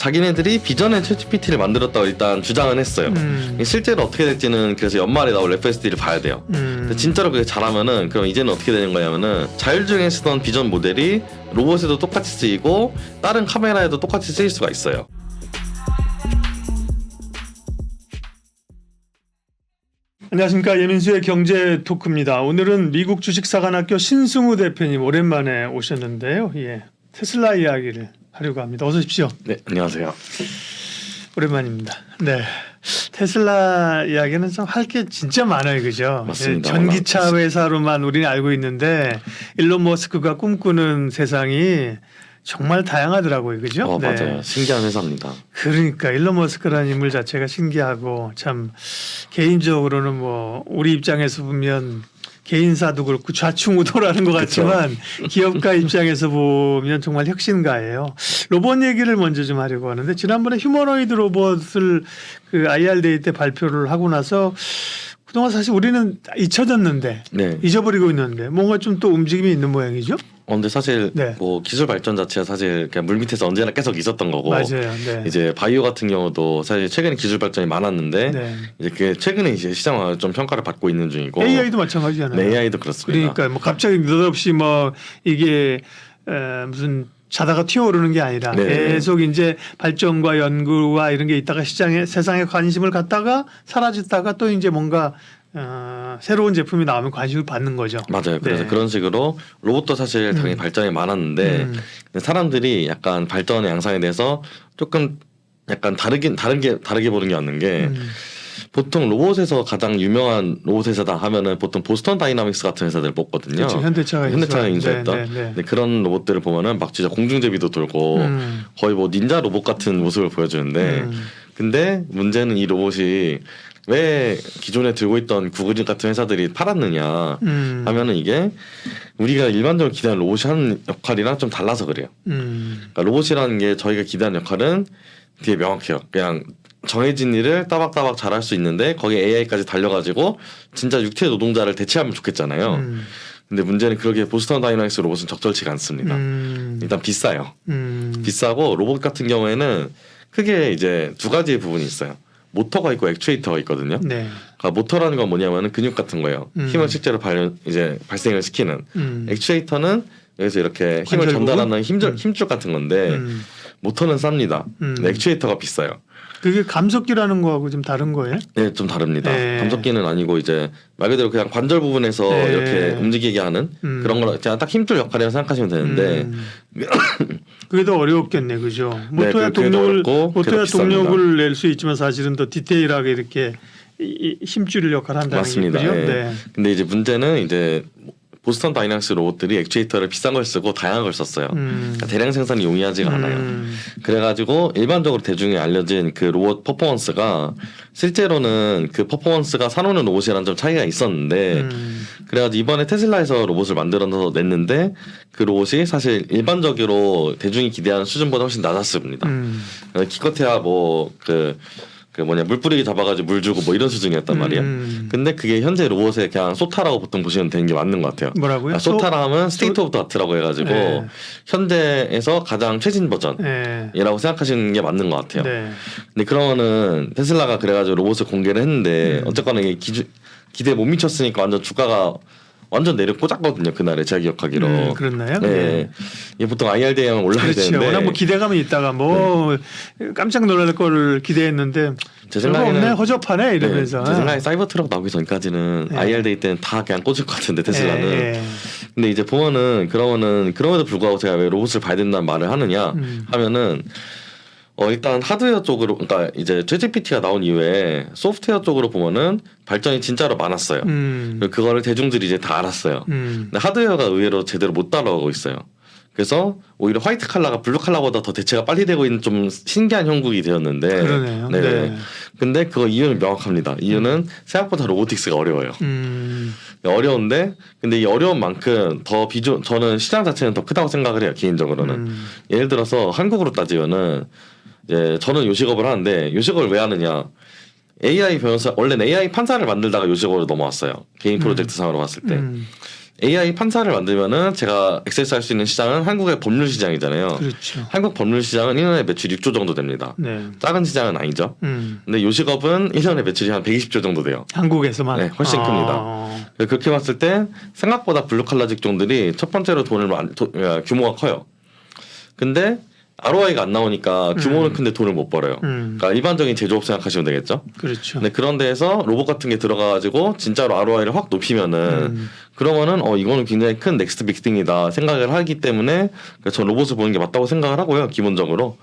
자기네들이 비전의 챗GPT를 만들었다고 일단 주장은 했어요. 실제로 어떻게 될지는 그래서 연말에 나올 FSD를 봐야 돼요. 근데 진짜로 그게 잘하면은 그럼 이제는 어떻게 되는 거냐면은 자율주행에 쓰던 비전 모델이 로봇에도 똑같이 쓰이고 다른 카메라에도 똑같이 쓰일 수가 있어요. 안녕하십니까. 예민수의 경제 토크입니다. 오늘은 미국 주식사관학교 신승우 대표님 오랜만에 오셨는데요. 예, 테슬라 이야기를 하려고 합니다. 어서 오십시오. 네, 안녕하세요. 오랜만입니다. 네, 테슬라 이야기는 좀 할 게 진짜 많아요, 그죠? 맞습니다. 예, 전기차 회사로만 우리는 알고 있는데 일론 머스크가 꿈꾸는 세상이 정말 다양하더라고요, 그죠? 네. 맞아요. 신기한 회사입니다. 그러니까 일론 머스크라는 인물 자체가 신기하고 참 개인적으로는 뭐 우리 입장에서 보면 개인사도 그렇고 좌충우돌하는 것 같지만 기업가 입장에서 보면 정말 혁신가예요. 로봇 얘기를 먼저 좀 하려고 하는데 지난번에 휴머노이드 로봇을 그 IR데이 때 발표를 하고 나서 그동안 사실 우리는 잊혀졌는데 네. 잊어버리고 있는데 뭔가 좀 또 움직임이 있는 모양이죠. 근데 사실 네. 뭐 기술 발전 자체가 사실 그냥 물 밑에서 언제나 계속 있었던 거고 맞아요. 네. 이제 바이오 같은 경우도 사실 최근에 기술 발전이 많았는데 네. 이제 그게 최근에 이제 시장화 좀 평가를 받고 있는 중이고 AI도 마찬가지잖아요. 네, AI도 그렇습니다. 그러니까 뭐 갑자기 느닷없이 뭐 이게 무슨 자다가 튀어오르는 게 아니라 네. 계속 이제 발전과 연구와 이런 게 있다가 시장에 세상에 관심을 갖다가 사라졌다가 또 이제 뭔가 새로운 제품이 나오면 관심을 받는 거죠. 맞아요. 그래서 네. 그런 식으로 로봇도 사실 당연히 발전이 많았는데 근데 사람들이 약간 발전의 양상에 대해서 조금 약간 다르게 보는 게 맞는 게 보통 로봇에서 가장 유명한 로봇 회사다 하면은 보통 보스턴 다이나믹스 같은 회사들 뽑거든요. 그렇죠. 현대차가 인수했던. 네, 네, 네. 근데 그런 로봇들을 보면은 막 진짜 공중제비도 돌고 거의 뭐 닌자 로봇 같은 모습을 보여주는데 근데 문제는 이 로봇이 왜 기존에 들고 있던 구글 같은 회사들이 팔았느냐 하면은 이게 우리가 일반적으로 기대하는 로봇이 하는 역할이랑 좀 달라서 그래요. 그러니까 로봇이라는 게 저희가 기대하는 역할은 되게 명확해요. 그냥 정해진 일을 따박따박 잘할 수 있는데 거기에 AI까지 달려가지고 진짜 육체 노동자를 대체하면 좋겠잖아요. 근데 문제는 그러기에 보스턴 다이나믹스 로봇은 적절치가 않습니다. 일단 비싸요. 비싸고 로봇 같은 경우에는 크게 이제 두 가지의 부분이 있어요. 모터가 있고 액추에이터가 있거든요. 네. 그러니까 모터라는 건 뭐냐면은 근육 같은 거예요. 힘을 실제로 발생을 시키는. 액추에이터는 여기서 이렇게 힘을 전달하는 힘줄 같은 건데 모터는 쌉니다. 근데 액추에이터가 비싸요. 그게 감속기라는 거하고 좀 다른 거예요? 네, 좀 다릅니다. 네. 감속기는 아니고 이제 말 그대로 그냥 관절 부분에서 네. 이렇게 움직이게 하는 그런 걸 그냥 딱 힘줄 역할이라고 생각하시면 되는데 그게 더 어렵겠네, 그죠? 모터야 그게 더 어렵고 그게 더 동력을 낼 수 있지만 사실은 더 디테일하게 이렇게 힘줄 역할을 한다는 맞습니다. 거죠. 네. 네. 근데 이제 문제는 이제 보스턴 다이나믹스 로봇들이 액추에이터를 비싼 걸 쓰고 다양한 걸 썼어요. 그러니까 대량 생산이 용이하지가 않아요. 그래가지고 일반적으로 대중에 알려진 그 로봇 퍼포먼스가 실제로는 그 퍼포먼스가 사놓는 로봇이랑 좀 차이가 있었는데 그래가지고 이번에 테슬라에서 로봇을 만들어서 냈는데 그 로봇이 사실 일반적으로 대중이 기대하는 수준보다 훨씬 낮았습니다. 기껏해야 물 뿌리기 잡아가지고 물 주고 뭐 이런 수준이었단 말이에요. 근데 그게 현재 로봇의 그냥 소타라고 보통 보시면 되는 게 맞는 것 같아요. 뭐라고요? 소타라 하면 스테이트 오브 더 아트라고 해가지고 네. 현재에서 가장 최신 버전이라고 생각하시는 게 맞는 것 같아요. 네. 근데 그러면은 테슬라가 그래가지고 로봇을 공개를 했는데 어쨌거나 이게 기대에 못 미쳤으니까 완전 주가가 완전 내려 꽂았거든요. 그날에 제가 기억하기로. 그렇나요? 네. 이게 보통 IR대에 올라야 그렇죠. 되는데. 워낙 뭐 기대감이 있다가 뭐 깜짝 놀랄 거를 기대했는데 제 생각에는 없네, 허접하네 이러면서. 제 생각에 사이버 트럭 나오기 전까지는 IR데이 때는 다 그냥 꽂을 것 같은데 테슬라는. 근데 이제 보면은 그럼에도 불구하고 제가 왜 로봇을 봐야 된다는 말을 하느냐 하면은 일단 하드웨어 쪽으로 그러니까 이제 챗GPT가 나온 이후에 소프트웨어 쪽으로 보면은 발전이 진짜로 많았어요. 그리고 그거를 대중들이 이제 다 알았어요. 근데 하드웨어가 의외로 제대로 못 따라가고 있어요. 그래서 오히려 화이트 칼라가 블루 칼라보다 더 대체가 빨리 되고 있는 좀 신기한 형국이 되었는데. 그러네요. 네. 네. 근데 그거 이유는 명확합니다. 이유는 생각보다 로보틱스가 어려워요. 어려운데 근데 이 어려운 만큼 저는 시장 자체는 더 크다고 생각을 해요. 개인적으로는. 예를 들어서 한국으로 따지면은 이제 저는 요식업을 하는데 요식업을 왜 하느냐? AI 변호사 원래는 AI 판사를 만들다가 요식업으로 넘어왔어요. 개인 프로젝트 상으로 봤을 때. AI 판사를 만들면은 제가 액세스 할 수 있는 시장은 한국의 법률 시장이잖아요. 그렇죠. 한국 법률 시장은 1년에 매출 6조 정도 됩니다. 네. 작은 시장은 아니죠. 근데 요식업은 1년에 매출이 한 120조 정도 돼요. 한국에서만. 네, 훨씬 큽니다. 그렇게 봤을 때 생각보다 블루칼라 직종들이 첫 번째로 규모가 커요. 근데 ROI가 안 나오니까 규모는 큰데 돈을 못 벌어요. 그러니까 일반적인 제조업 생각하시면 되겠죠. 그렇죠. 근데 그런 데에서 로봇 같은 게 들어가가지고 진짜로 ROI를 확 높이면은 그러면은 이거는 굉장히 큰 넥스트 빅띵이다 생각을 하기 때문에 전 로봇을 보는 게 맞다고 생각을 하고요. 기본적으로.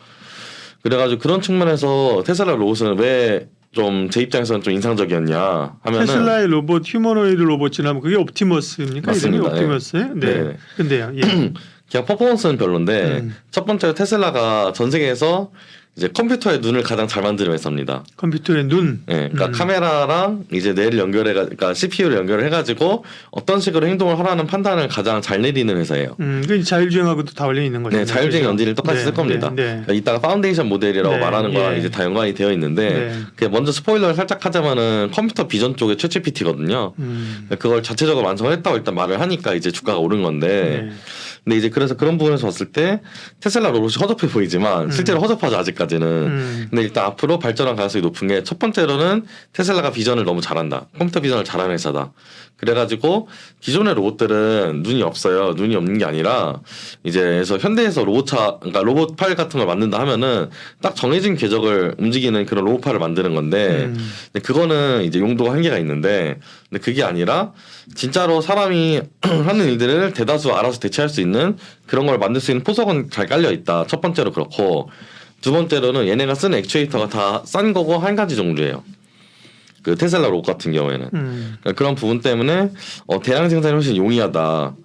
그래가지고 그런 측면에서 테슬라 로봇은 왜 좀 제 입장에서는 좀 인상적이었냐 하면은 테슬라의 로봇 휴머노이드 로봇이라면 그게 옵티머스입니까? 맞습니다. 이름이 옵티머스예요? 네. 네. 근데요. 예. 그냥 퍼포먼스는 별론데 첫 번째로 테슬라가 전 세계에서 이제 컴퓨터의 눈을 가장 잘 만드는 회사입니다. 컴퓨터의 눈. 네, 그러니까 카메라랑 이제 뇌를 그러니까 CPU를 연결을 해가지고 어떤 식으로 행동을 하라는 판단을 가장 잘 내리는 회사예요. 그 자율주행하고도 다 관련 있는 거죠. 네, 자율주행 엔진을 똑같이 쓸 겁니다. 그러니까 이따가 파운데이션 모델이라고 네, 말하는 거랑 예. 이제 다 연관이 되어 있는데 그냥 먼저 스포일러를 살짝 하자면은 컴퓨터 비전 쪽의 챗GPT거든요. 그걸 자체적으로 완성을 했다고 일단 말을 하니까 이제 주가가 오른 건데. 근데 이제 그래서 그런 부분에서 봤을 때 테슬라 로봇이 허접해 보이지만 실제로 허접하죠 아직까지는. 근데 일단 앞으로 발전할 가능성이 높은 게 첫 번째로는 테슬라가 비전을 너무 잘한다. 컴퓨터 비전을 잘하는 회사다. 그래가지고 기존의 로봇들은 눈이 없어요. 눈이 없는 게 아니라 이제 그래서 현대에서 그러니까 로봇팔 같은 걸 만든다 하면은 딱 정해진 궤적을 움직이는 그런 로봇팔을 만드는 건데 근데 그거는 이제 용도가 한계가 있는데 근데 그게 아니라 진짜로 사람이 하는 일들을 대다수 알아서 대체할 수 있는 그런 걸 만들 수 있는 포석은 잘 깔려 있다. 첫 번째로 그렇고 두 번째로는 얘네가 쓰는 액추에이터가 다 싼 거고 한 가지 종류예요. 그 테슬라 로봇 같은 경우에는 그러니까 그런 부분 때문에 대량 생산이 훨씬 용이하다.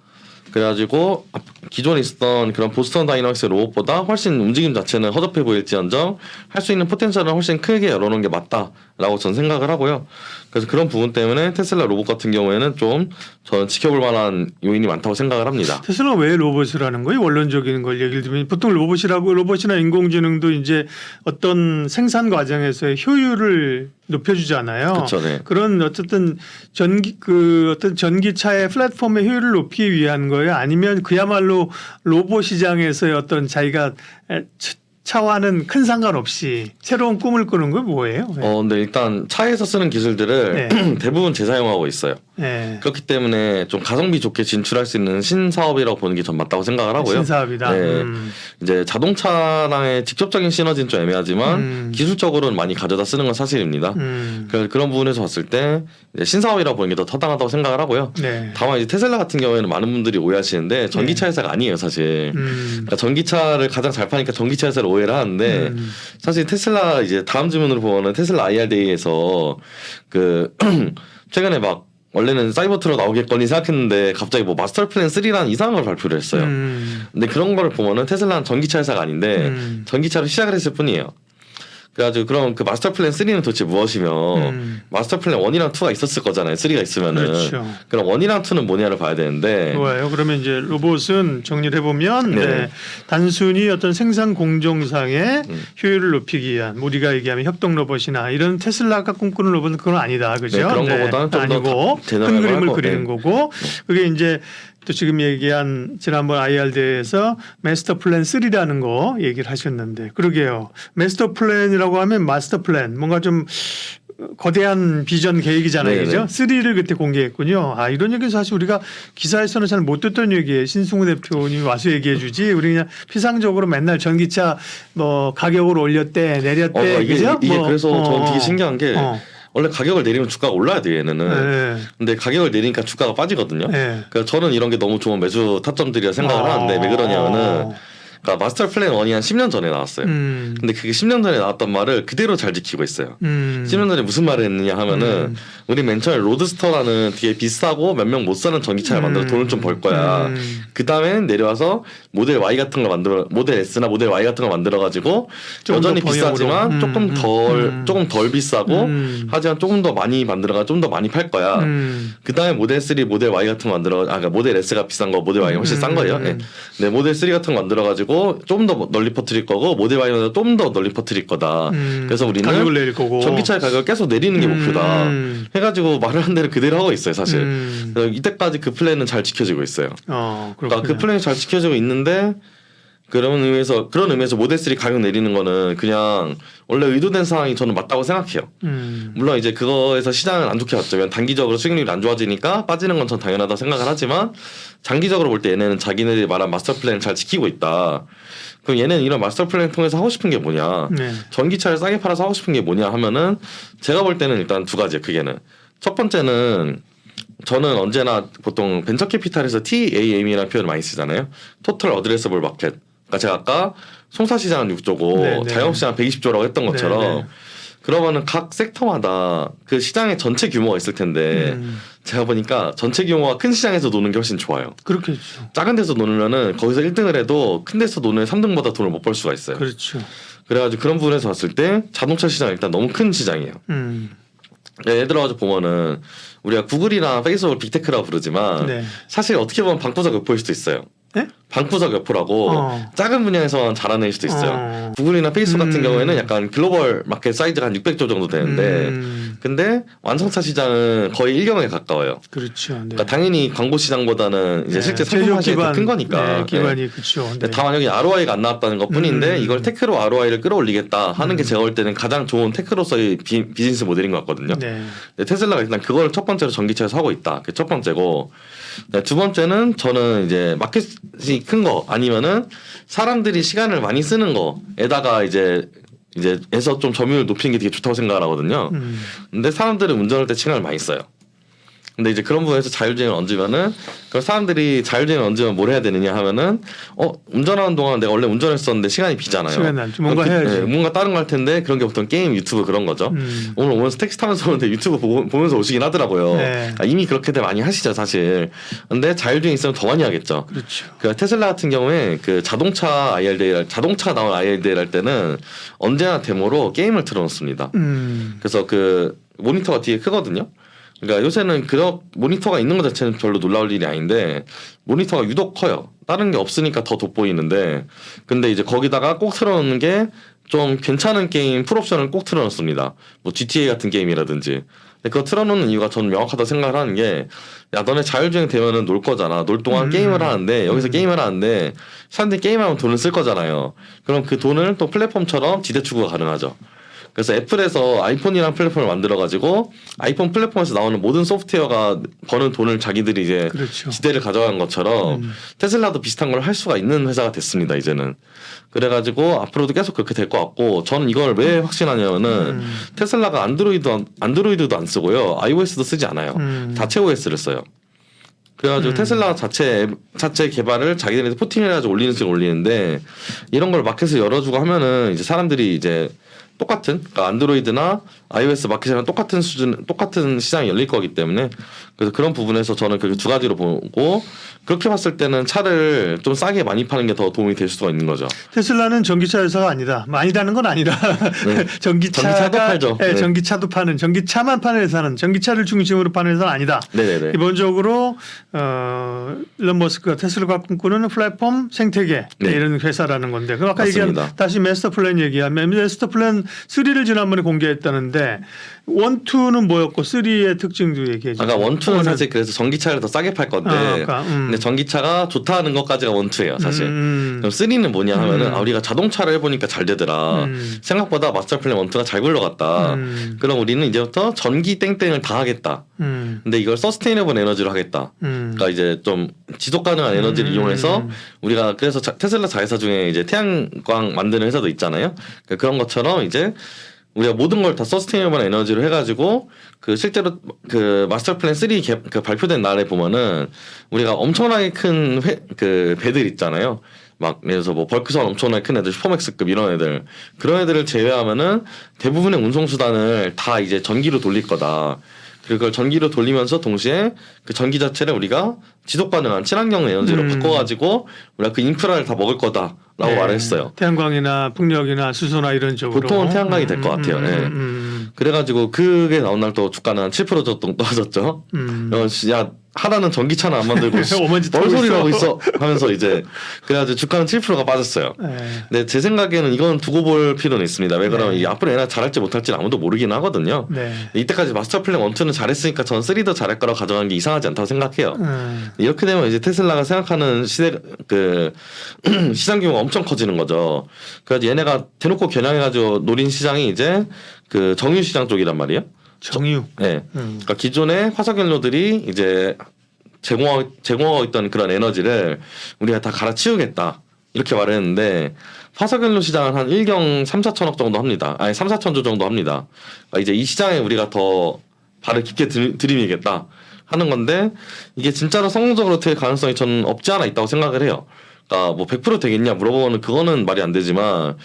그래가지고 기존에 있었던 그런 보스턴 다이너믹스 로봇보다 훨씬 움직임 자체는 허접해 보일지언정 할 수 있는 포텐셜은 훨씬 크게 열어놓은 게 맞다라고 저는 생각을 하고요. 그래서 그런 부분 때문에 테슬라 로봇 같은 경우에는 좀 저는 지켜볼 만한 요인이 많다고 생각을 합니다. 테슬라가 왜 로봇을 하는 거예요? 원론적인 걸 얘기를 들으면 보통 로봇이나 인공지능도 이제 어떤 생산 과정에서의 효율을 높여주잖아요. 그쵸, 네. 그런 어쨌든 어떤 전기차의 플랫폼의 효율을 높이기 위한 거예요? 아니면 그야말로 로봇 시장에서의 어떤 자기가 차와는 큰 상관없이 새로운 꿈을 꾸는 건 뭐예요? 근데 일단 차에서 쓰는 기술들을 대부분 재사용하고 있어요. 네. 그렇기 때문에 좀 가성비 좋게 진출할 수 있는 신사업이라고 보는 게 전 맞다고 생각을 하고요. 신사업이다. 네. 이제 자동차랑의 직접적인 시너지는 좀 애매하지만 기술적으로는 많이 가져다 쓰는 건 사실입니다. 그런 부분에서 봤을 때 이제 신사업이라고 보는 게 더 타당하다고 생각을 하고요. 네. 다만 이제 테슬라 같은 경우에는 많은 분들이 오해하시는데 전기차 회사가 아니에요, 사실. 그러니까 전기차를 가장 잘 파니까 전기차 회사를 오해를 하는데 사실 테슬라 이제 다음 질문으로 보면은 테슬라 IR데이에서 그 최근에 막 원래는 사이버트럭 나오겠거니 생각했는데 갑자기 뭐 마스터 플랜 3라는 이상한 걸 발표를 했어요. 근데 그런 거를 보면은 테슬라는 전기차 회사가 아닌데 전기차로 시작을 했을 뿐이에요. 그래가지고 그럼 그 마스터 플랜 3는 도대체 무엇이며 마스터 플랜 1이랑 2가 있었을 거잖아요. 3가 있으면은. 그렇죠. 그럼 1이랑 2는 뭐냐를 봐야 되는데. 좋아요. 그러면 이제 로봇은 정리를 해보면 네. 단순히 어떤 생산 공정상의 효율을 높이기 위한 우리가 얘기하면 협동 로봇이나 이런 테슬라가 꿈꾸는 로봇은 그건 아니다. 그죠? 네, 그런 거보다는 좀 아니고 더 큰 그림을 그리는 네. 거고 그게 이제 또 지금 얘기한 지난번 IR대에서 마스터 플랜 3라는 거 얘기를 하셨는데 그러게요. 마스터 플랜이라고 하면 마스터 플랜 뭔가 좀 거대한 비전 계획이잖아요. 네네. 그죠? 3를 그때 공개했군요. 이런 얘기는 사실 우리가 기사에서는 잘 못 듣던 얘기예요. 신승우 대표님이 와서 얘기해 주지. 우리 그냥 피상적으로 맨날 전기차 뭐 가격을 올렸대 내렸대. 그죠? 이게 그래서 저는 되게 신기한 게 원래 가격을 내리면 주가가 올라야 돼요, 얘네는. 네. 근데 가격을 내리니까 주가가 빠지거든요. 네. 그래서 저는 이런 게 너무 좋은 매수 타점들이라 생각을 하는데 왜 그러냐면은 그러니까 마스터 플랜 1이 한 10년 전에 나왔어요. 근데 그게 10년 전에 나왔던 말을 그대로 잘 지키고 있어요. 10년 전에 무슨 말을 했느냐 하면은 우리 맨 처음에 로드스터라는 되게 비싸고 몇 명 못 사는 전기차를 만들어 돈을 좀 벌 거야. 그 다음에 내려와서 모델 Y 같은 거 모델 S나 모델 Y 같은 거 만들어 가지고 여전히 비싸지만 조금 덜 비싸고 하지만 조금 더 많이 만들어가 좀 더 많이 팔 거야. 그 다음에 모델 3, 모델 Y 같은 거 그러니까 모델 S가 비싼 거, 모델 Y가 훨씬 싼 거예요. 네. 모델 3 같은 거 만들어 가지고 해가지고 좀 더 널리 퍼뜨릴 거고 모델 바이오는 좀 더 널리 퍼뜨릴 거다. 그래서 우리는 가격을 내릴 거고 전기차의 가격을 계속 내리는 게 목표다. 해가지고 말을 한 대로 그대로 하고 있어요, 사실. 그래서 이때까지 그 플랜은 잘 지켜지고 있어요. 그러니까 그 플랜이 잘 지켜지고 있는데 그런 의미에서 모델 3 가격 내리는 거는 그냥 원래 의도된 상황이 저는 맞다고 생각해요. 물론 이제 그거에서 시장은 안 좋게 봤죠. 왜냐면 단기적으로 수익률이 안 좋아지니까 빠지는 건 전 당연하다 생각을 하지만 장기적으로 볼 때 얘네는 자기네들이 말한 마스터 플랜을 잘 지키고 있다. 그럼 얘는 이런 마스터 플랜을 통해서 하고 싶은 게 뭐냐? 네. 전기차를 싸게 팔아서 하고 싶은 게 뭐냐 하면은 제가 볼 때는 일단 두 가지예요. 그게는 첫 번째는 저는 언제나 보통 벤처 캐피탈에서 TAM이라는 표현을 많이 쓰잖아요. 토탈 어드레서블 마켓. 그러니까 제가 아까 송사시장은 6조고 네네. 자영업시장 120조라고 했던 것처럼 네네. 그러면은 각 섹터마다 그 시장의 전체 규모가 있을 텐데 제가 보니까 전체 규모가 큰 시장에서 노는 게 훨씬 좋아요. 그렇겠죠. 작은 데서 노면은 거기서 1등을 해도 큰 데서 노는 3등보다 돈을 못 벌 수가 있어요. 그렇죠. 그래가지고 그런 부분에서 봤을 때 자동차 시장은 일단 너무 큰 시장이에요. 예를 들어가지고 보면은 우리가 구글이나 페이스북을 빅테크라고 부르지만 네. 사실 어떻게 보면 방구석 여포일 수도 있어요. 네? 방구석 여포라고 작은 분야에서만 잘하는 수도 있어요. 구글이나 페이스북 같은 경우에는 약간 글로벌 마켓 사이즈가 한 600조 정도 되는데 근데 완성차 시장은 거의 1경에 가까워요. 그렇죠. 네. 그러니까 당연히 광고 시장보다는 이제 네. 실제 상품 시장이 더 큰 거니까. 네, 기반이 그렇죠. 네. 다만 여기 ROI가 안 나왔다는 것뿐인데 이걸 테크로 ROI를 끌어올리겠다 하는 게 제가 볼 때는 가장 좋은 테크로서의 비즈니스 모델인 것 같거든요. 네. 테슬라가 일단 그걸 첫 번째로 전기차에서 하고 있다. 그게 첫 번째고 두 번째는 저는 이제 마켓이 큰 거 아니면은 사람들이 시간을 많이 쓰는 거에다가 이제에서 좀 점유율 높이는 게 되게 좋다고 생각을 하거든요. 근데 사람들은 운전할 때 시간을 많이 써요. 근데 이제 그런 부분에서 자율주행을 얹으면은 그럼 사람들이 자율주행을 얹으면 뭘 해야 되느냐 하면은 운전하는 동안 내가 원래 운전했었는데 시간이 비잖아요. 시간 남죠. 뭔가 해야지. 뭔가 다른 거 할 텐데 그런 게 보통 게임, 유튜브 그런 거죠. 오늘 오면서 택시 타면서 오는데 유튜브 보면서 오시긴 하더라고요. 네. 이미 그렇게들 많이 하시죠, 사실. 근데 자율주행 있으면 더 많이 하겠죠. 그렇죠. 그 테슬라 같은 경우에 그 자동차 나온 IRDL 할 때는 언제나 데모로 게임을 틀어놓습니다. 그래서 그 모니터가 뒤에 크거든요. 그러니까 요새는 그런 모니터가 있는 것 자체는 별로 놀라울 일이 아닌데 모니터가 유독 커요. 다른 게 없으니까 더 돋보이는데 근데 이제 거기다가 꼭 틀어놓는 게 좀 괜찮은 게임 풀옵션을 꼭 틀어놓습니다. 뭐 GTA 같은 게임이라든지. 근데 그거 틀어놓는 이유가 저는 명확하다 생각을 하는 게 야 너네 자율주행 되면은 놀 거잖아. 놀 동안 게임을 하는데 여기서 게임을 하는데 사람들이 게임하면 돈을 쓸 거잖아요. 그럼 그 돈을 또 플랫폼처럼 지대 추구가 가능하죠. 그래서 애플에서 아이폰이라는 플랫폼을 만들어가지고 아이폰 플랫폼에서 나오는 모든 소프트웨어가 버는 돈을 자기들이 이제 그렇죠. 지대를 가져간 것처럼 테슬라도 비슷한 걸 할 수가 있는 회사가 됐습니다. 이제는. 그래가지고 앞으로도 계속 그렇게 될 것 같고 저는 이걸 왜 확신하냐면은 테슬라가 안드로이드도 안 쓰고요. iOS도 쓰지 않아요. 자체 OS를 써요. 그래가지고 테슬라 자체 개발을 자기들이 포팅해가지고 올리는데 이런 걸 마켓을 열어주고 하면은 이제 사람들이 이제 똑같은 그러니까 안드로이드나 iOS 마켓이랑 똑같은 시장이 열릴 거기 때문에 그래서 그런 부분에서 저는 그 두 가지로 보고 그렇게 봤을 때는 차를 좀 싸게 많이 파는 게 더 도움이 될 수가 있는 거죠. 테슬라는 전기차 회사가 아니다. 아니라는 건 아니라 네. 전기차도 팔죠. 네, 네. 전기차도 파는 전기차만 파는 회사는 전기차를 중심으로 파는 회사는 아니다. 네네네. 기본적으로 일론 머스크가 테슬라가 꿈꾸는 플랫폼 생태계 네. 이런 회사라는 건데 그럼 아까 맞습니다. 얘기한 다시 마스터 플랜 얘기하면 마스터 플랜 3를 지난번에 공개했다는데 1, 2는 뭐였고 3의 특징도 얘기해 주세요. 아까 1, 2는 사실 그래서 전기차를 더 싸게 팔 건데 근데 전기차가 좋다는 것까지가 1, 2예요 사실. 그럼 3는 뭐냐 하면은 우리가 자동차를 해보니까 잘 되더라. 생각보다 마스터 플랜 1, 2가 잘 굴러갔다. 그럼 우리는 이제부터 전기 땡땡을 다 하겠다. 근데 이걸 서스테이너블 에너지로 하겠다. 그러니까 이제 좀 지속 가능한 에너지를 이용해서 우리가 그래서 테슬라 자회사 중에 이제 태양광 만드는 회사도 있잖아요. 그러니까 그런 것처럼 이제 우리가 모든 걸 다 서스테이너블 에너지로 해가지고 그 실제로 그 마스터 플랜 3 그 발표된 날에 보면은 우리가 엄청나게 큰 그 배들 있잖아요. 막 예를 들어서 뭐 벌크선 엄청나게 큰 애들 슈퍼맥스급 이런 애들 그런 애들을 제외하면은 대부분의 운송 수단을 다 이제 전기로 돌릴 거다. 그걸 전기로 돌리면서 동시에 그 전기 자체를 우리가 지속 가능한 친환경 에너지로 바꿔가지고 우리가 그 인프라를 다 먹을 거다라고 말을 했어요. 태양광이나 풍력이나 수소나 이런 쪽으로. 보통은 태양광이 될 것 같아요. 그래가지고 그게 나온 날 또 주가는 한 7% 정도 떨어졌죠. 야 하나는 전기차는 안 만들고 오만지 뭘 털고 소리를 하고 있어. 있어 하면서 이제 그래가지고 주가는 7%가 빠졌어요. 네. 근데 제 생각에는 이건 두고 볼 필요는 있습니다. 왜 그러면 네. 이 앞으로 얘네가 잘할지 못할지는 아무도 모르긴 하거든요. 네. 이때까지 마스터 플랜 1, 2는 잘했으니까 전 3도 잘할 거라고 가정한 게 이상하지 않다고 생각해요. 이렇게 되면 이제 테슬라가 생각하는 시장 규모가 엄청 커지는 거죠. 그래서 얘네가 대놓고 겨냥해가지고 노린 시장이 이제 그 정유 시장 쪽이란 말이에요. 정유. 네. 그러니까 기존의 화석연료들이 이제 제공하고 있던 그런 에너지를 우리가 다 갈아치우겠다. 이렇게 말했는데 화석연료 시장은 한 1경 3, 4천억 정도 합니다. 아니 3, 4천조 정도 합니다. 그러니까 이제 이 시장에 우리가 더 발을 깊게 들이미겠다 하는 건데 이게 진짜로 성공적으로 될 가능성이 저는 없지 않아 있다고 생각을 해요. 그러니까 뭐 100% 되겠냐 물어보면 그거는 말이 안 되지만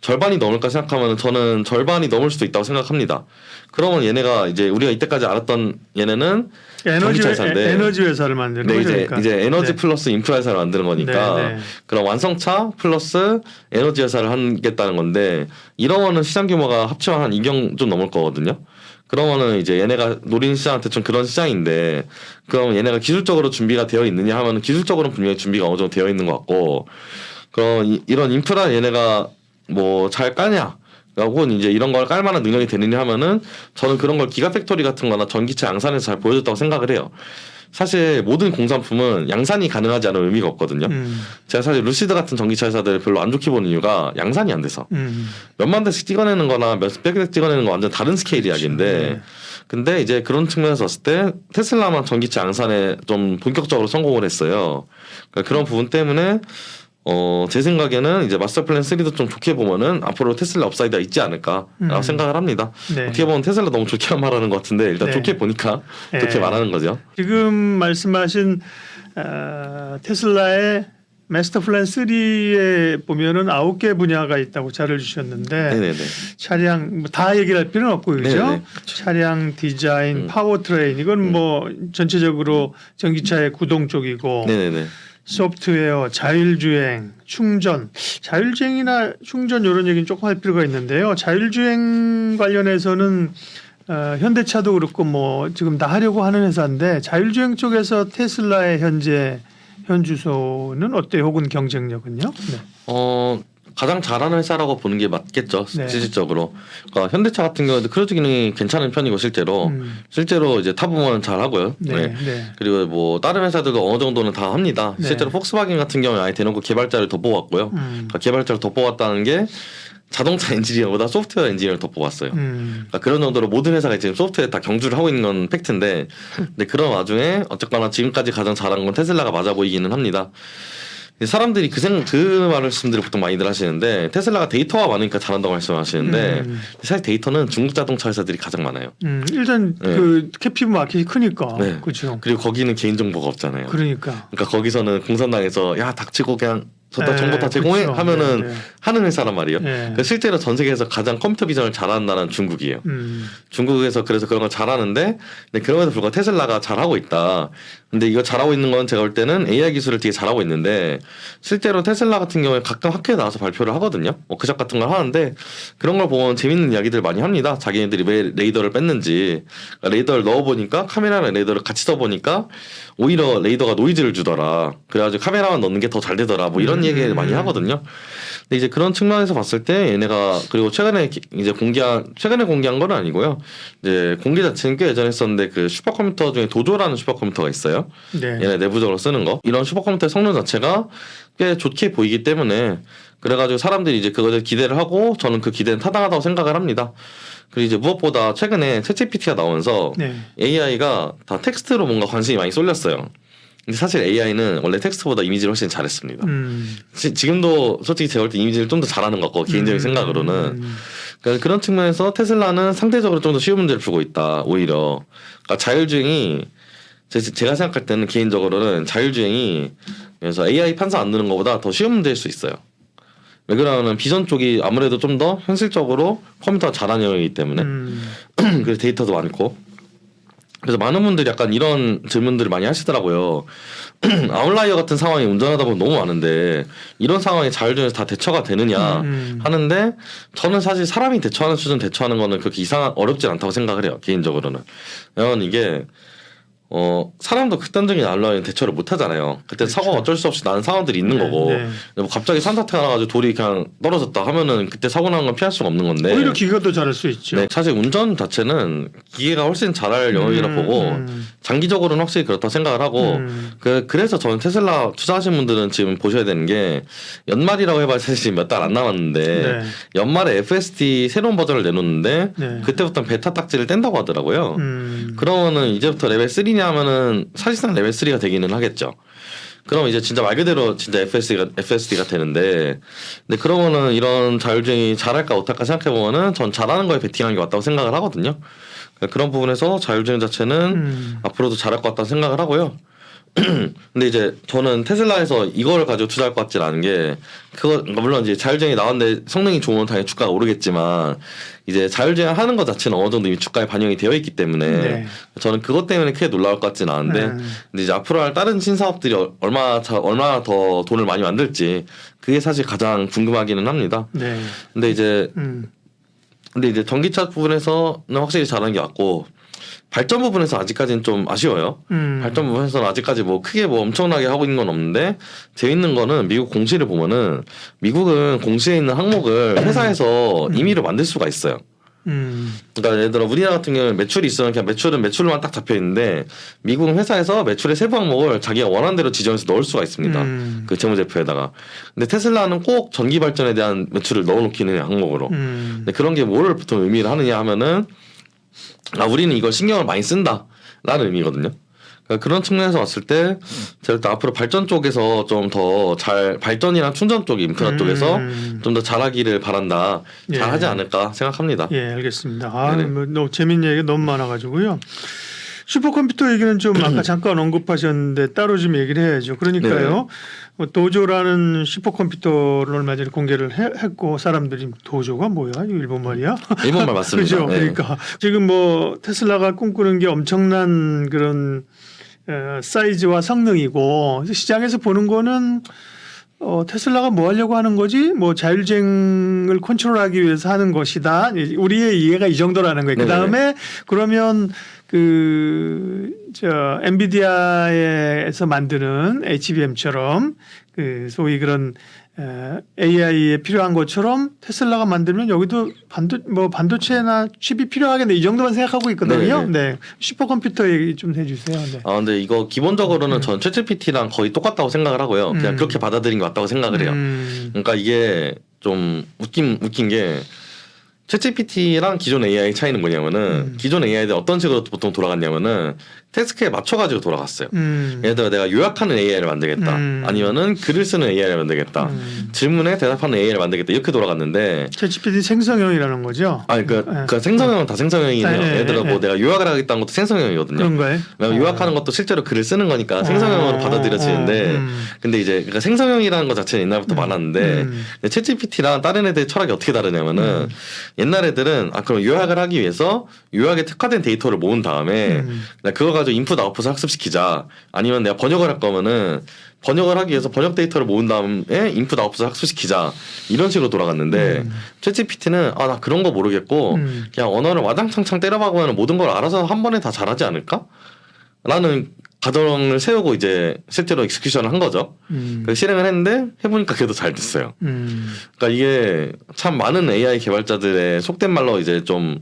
절반이 넘을까 생각하면 저는 절반이 넘을 수도 있다고 생각합니다. 그러면 얘네가 이제 우리가 이때까지 알았던 얘네는 전기차 회사인데 에너지 회사를 만드는 네, 거죠. 이제 그러니까. 이제 에너지 네. 플러스 인프라 회사를 만드는 거니까 네, 네. 그런 완성차 플러스 에너지 회사를 하겠다는 건데 이러면은 시장 규모가 합치면 한 2경 좀 넘을 거거든요. 그러면은 이제 얘네가 노린 시장한테 좀 그런 시장인데 그럼 얘네가 기술적으로 준비가 되어 있느냐 하면은 기술적으로는 분명히 준비가 어느 정도 되어 있는 것 같고 그럼 이런 인프라 얘네가 뭐 잘 까냐 혹은 이제 이런 걸 깔만한 능력이 되느냐 하면은 저는 그런 걸 기가팩토리 같은 거나 전기차 양산에서 잘 보여줬다고 생각을 해요. 사실 모든 공산품은 양산이 가능하지 않은 의미가 없거든요. 제가 사실 루시드 같은 전기차 회사들 별로 안 좋게 보는 이유가 양산이 안 돼서 몇만 대씩 찍어내는 거나 몇백 대씩 찍어내는 거 완전 다른 스케일 이야기인데 네. 근데 이제 그런 측면에서 봤을 때 테슬라만 전기차 양산에 좀 본격적으로 성공을 했어요. 그러니까 그런 부분 때문에 제 생각에는 이제 마스터 플랜 3도 좀 좋게 보면은 앞으로 테슬라 업사이드가 있지 않을까라고 생각을 합니다. 네. 어떻게 보면 테슬라 너무 좋게 말하는 것 같은데 일단 네. 좋게 보니까 좋게 네. 말하는 거죠. 지금 말씀하신 테슬라의 마스터 플랜 3에 보면은 9개 분야가 있다고 자료를 주셨는데 네네네. 차량 뭐 다 얘기를 할 필요는 없고 그죠? 네네. 차량 디자인, 파워트레인 이건 뭐 전체적으로 전기차의 구동 쪽이고 네네네. 소프트웨어, 자율주행, 충전, 자율주행이나 충전 이런 얘기는 조금 할 필요가 있는데요. 자율주행 관련해서는 현대차도 그렇고 뭐 지금 다 하려고 하는 회사인데 자율주행 쪽에서 테슬라의 현재 현주소는 어때요? 혹은 경쟁력은요? 네. 가장 잘하는 회사라고 보는 게 맞겠죠. 네. 실질적으로. 그러니까 현대차 같은 경우도 크루즈 기능이 괜찮은 편이고 실제로 이제 타보면 잘 하고요. 네. 네. 네. 그리고 뭐 다른 회사들도 어느 정도는 다 합니다. 네. 실제로 폭스바겐 같은 경우에 아예 대놓고 개발자를 더 뽑았고요. 그러니까 개발자를 더 뽑았다는 게 자동차 엔지니어보다 소프트웨어 엔지니어를 더 뽑았어요. 그러니까 그런 정도로 모든 회사가 지금 소프트웨어 다 경주를 하고 있는 건 팩트인데 근데 그런 와중에 어쨌거나 지금까지 가장 잘한 건 테슬라가 맞아 보이기는 합니다. 사람들이 그 말씀들을 보통 많이들 하시는데 테슬라가 데이터가 많으니까 잘한다고 말씀하시는데 사실 데이터는 중국 자동차 회사들이 가장 많아요. 일단 네. 그 캐피브 마켓이 크니까 네. 그렇죠. 그리고 거기는 개인 정보가 없잖아요. 그러니까 거기서는 공산당에서 야 닥치고 그냥 저다 네, 정보 다 제공해 그렇죠. 하면은 네, 네. 하는 회사란 말이에요. 네. 그러니까 실제로 전 세계에서 가장 컴퓨터 비전을 잘하는 나라는 중국이에요. 중국에서 그래서 그런 걸 잘하는데 근데 그럼에도 불구하고 테슬라가 잘하고 있다. 근데 이거 잘하고 있는 건 제가 볼 때는 AI 기술을 되게 잘하고 있는데 실제로 테슬라 같은 경우에 가끔 학교에 나와서 발표를 하거든요. 뭐 그작 같은 걸 하는데 그런 걸 보면 재밌는 이야기들 많이 합니다. 자기네들이 왜 레이더를 뺐는지 그러니까 레이더를 넣어보니까 카메라랑 레이더를 같이 써보니까 오히려 레이더가 노이즈를 주더라. 그래가지고 카메라만 넣는 게 더 잘 되더라. 뭐 이런 얘기를 많이 하거든요. 근데 이제 그런 측면에서 봤을 때 얘네가 그리고 최근에 공개한 건 아니고요. 이제 공개 자체는 꽤 예전에 했었는데 그 슈퍼컴퓨터 중에 도조라는 슈퍼컴퓨터가 있어요. 네. 얘네 내부적으로 쓰는 거. 이런 슈퍼컴퓨터의 성능 자체가 꽤 좋게 보이기 때문에 그래가지고 사람들이 이제 그거에 기대를 하고 저는 그 기대는 타당하다고 생각을 합니다. 그리고 이제 무엇보다 최근에 챗GPT가 나오면서 네. AI가 다 텍스트로 뭔가 관심이 많이 쏠렸어요. 근데 사실 AI는 원래 텍스트보다 이미지를 훨씬 잘했습니다. 지금도 솔직히 제가 볼 때 이미지를 좀 더 잘하는 것 같고 개인적인 생각으로는 그러니까 그런 측면에서 테슬라는 상대적으로 좀 더 쉬운 문제를 풀고 있다. 오히려 그러니까 자율주행이 제가 생각할 때는 개인적으로는 자율주행이 그래서 AI 판사 안 넣는 것보다 더 쉬운 문제일 수 있어요. 왜 그러냐면 비전 쪽이 아무래도 좀 더 현실적으로 컴퓨터가 잘하는 영역이기 때문에 그래서 데이터도 많고 그래서 많은 분들이 약간 이런 질문들을 많이 하시더라고요. 아웃라이어 같은 상황이 운전하다 보면 너무 많은데 이런 상황에 자율주행에서 다 대처가 되느냐 하는데 저는 사실 사람이 대처하는 수준 대처하는 거는 그렇게 어렵진 않다고 생각을 해요. 개인적으로는. 왜냐면 이게 사람도 극단적인 알러에 대처를 못 하잖아요. 그때 그렇죠. 사고가 어쩔 수 없이 나는 상황들이 있는 거고 뭐 갑자기 산사태가 나가지고 돌이 그냥 떨어졌다 하면은 그때 사고 나는 건 피할 수가 없는 건데 오히려 기계가 더 잘할 수 있죠. 네, 사실 운전 자체는 기계가 훨씬 잘할 영역이라 보고 장기적으로는 확실히 그렇다고 생각을 하고 그래서 저는 테슬라 투자하신 분들은 지금 보셔야 되는 게 연말이라고 해봐야 사실 몇 달 안 남았는데 연말에 FSD 새로운 버전을 내놓는데 그때부터는 베타 딱지를 뗀다고 하더라고요. 그러면은 이제부터 레벨 3냐 하면은 사실상 레벨 3가 되기는 하겠죠. 그럼 이제 진짜 말 그대로 진짜 FSD가 되는데, 근데 그러면은 이런 자율주행이 잘할까 못할까 생각해 보면은 전 잘하는 거에 베팅하는 게 맞다고 생각을 하거든요. 그런 부분에서 자율주행 자체는 앞으로도 잘할 것 같다는 생각을 하고요. 근데 이제 저는 테슬라에서 이걸 가지고 투자할 것 같진 않은 게 그거 물론 이제 자율주행이 나왔는데 성능이 좋으면 당연히 주가가 오르겠지만 이제 자율주행 하는 것 자체는 어느 정도 이미 주가에 반영이 되어 있기 때문에 저는 그것 때문에 크게 놀라울 것 같진 않은데 근데 이제 앞으로 할 다른 신사업들이 얼마나 더 돈을 많이 만들지 그게 사실 가장 궁금하기는 합니다. 근데 이제 전기차 부분에서는 확실히 잘하는 게 맞고 발전 부분에서 아직까지는 좀 아쉬워요. 발전 부분에서는 아직까지 뭐 크게 뭐 엄청나게 하고 있는 건 없는데 재밌는 거는 미국 공시를 보면은 미국은 공시에 있는 항목을 회사에서 임의로 만들 수가 있어요. 그러니까 예를 들어 우리나라 같은 경우는 매출이 있으면 그냥 매출만 딱 잡혀 있는데 미국은 회사에서 매출의 세부 항목을 자기가 원하는 대로 지정해서 넣을 수가 있습니다. 그 재무제표에다가. 근데 테슬라는 꼭 전기 발전에 대한 매출을 넣어놓기는 항목으로. 근데 그런 게 뭐를 보통 의미를 하느냐 하면은 우리는 이걸 신경을 많이 쓴다라는 의미거든요. 그러니까 그런 측면에서 봤을 때 제가 일단 앞으로 발전 쪽에서 좀 더 발전이랑 충전 쪽 인프라 쪽에서 좀 더 잘하기를 바란다. 잘하지 않을까 생각합니다. 예, 알겠습니다. 뭐 너무 재밌는 얘기가 너무 많아가지고요. 슈퍼컴퓨터 얘기는 좀 아까 잠깐 언급하셨는데 따로 좀 얘기를 해야죠. 그러니까요. 뭐 도조라는 슈퍼컴퓨터를 얼마 전에 공개를 했고 사람들이 도조가 뭐야? 이거 일본 말이야? 일본 말 맞습니다. 그렇죠. 그러니까 지금 뭐 테슬라가 꿈꾸는 게 엄청난 그런 사이즈와 성능이고 시장에서 보는 거는 테슬라가 뭐 하려고 하는 거지? 뭐 자율주행을 컨트롤하기 위해서 하는 것이다. 우리의 이해가 이 정도라는 거예요. 그 다음에 그러면 엔비디아에서 만드는 HBM처럼 소위 그런 AI에 필요한 것처럼 테슬라가 만들면 여기도 반도체나 칩이 필요하겠네 이 정도만 생각하고 있거든요. 네, 슈퍼컴퓨터 얘기 좀 해주세요. 네. 근데 이거 기본적으로는 전 챗GPT랑 거의 똑같다고 생각을 하고요. 그냥 그렇게 받아들인 게 맞다고 생각을 해요. 그러니까 이게 좀 웃긴 게. 챗GPT랑 기존 AI 차이는 뭐냐면은 기존 AI들 어떤 식으로 보통 돌아갔냐면은 태스크에 맞춰가지고 돌아갔어요. 예를 들어 내가 요약하는 AI를 만들겠다. 아니면은 글을 쓰는 AI를 만들겠다. 질문에 대답하는 AI를 만들겠다. 이렇게 돌아갔는데 챗GPT 생성형이라는 거죠. 그러니까 생성형은 다 생성형이네요. 예를 들어 뭐 내가 요약을 하겠다는 것도 생성형이거든요. 그런가요? 요약하는 것도 실제로 글을 쓰는 거니까 생성형으로 받아들여지는데 근데 이제 그러니까 생성형이라는 것 자체는 옛날부터 많았는데 챗GPT랑 다른 애들의 철학이 어떻게 다르냐면은 옛날 애들은 그럼 요약을 하기 위해서 요약에 특화된 데이터를 모은 다음에 그걸 가지고 인풋 아웃풋을 학습시키자. 아니면 내가 번역을 할 거면은 번역을 하기 위해서 번역 데이터를 모은 다음에 인풋 아웃풋을 학습시키자. 이런 식으로 돌아갔는데 챗GPT는 나 그런 거 모르겠고 그냥 언어를 와장창창 때려박으면 모든 걸 알아서 한 번에 다 잘하지 않을까? 라는 가정을 세우고 이제 실제로 익스큐션을 한 거죠. 실행을 했는데 해보니까 그래도 잘 됐어요. 그러니까 이게 참 많은 AI 개발자들의 속된 말로 이제 좀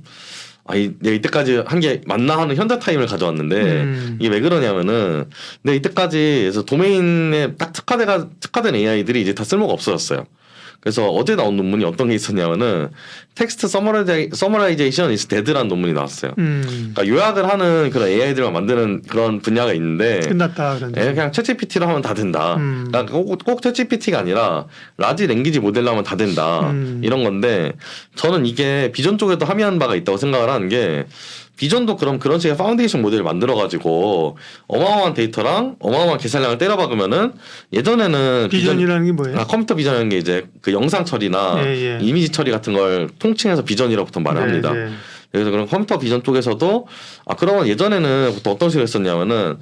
내가 이때까지 한 게 맞나 하는 현자 타임을 가져왔는데 이게 왜 그러냐면은 내가 이때까지 그래서 도메인에 딱 특화된 AI들이 이제 다 쓸모가 없어졌어요. 그래서 어제 나온 논문이 어떤 게 있었냐면은 텍스트 서머라이제이션 is dead라는 논문이 나왔어요. 그러니까 요약을 하는 그런 AI들만 만드는 그런 분야가 있는데 끝났다 그런데 그냥 챗GPT로 하면 다 된다. 그러니까 꼭 챗GPT가 아니라 라지 랭귀지 모델로 하면 다 된다. 이런 건데 저는 이게 비전 쪽에도 함의한 바가 있다고 생각을 하는 게 비전도 그런 식의 파운데이션 모델을 만들어가지고 어마어마한 데이터랑 어마어마한 계산량을 때려박으면은 예전에는 비전이라는 게 뭐예요? 컴퓨터 비전이라는 게 이제 그 영상 처리나 이미지 처리 같은 걸 통칭해서 비전이라고 보통 말을 합니다. 그래서 그런 컴퓨터 비전 쪽에서도 그러면 예전에는 보통 어떤 식으로 했었냐면은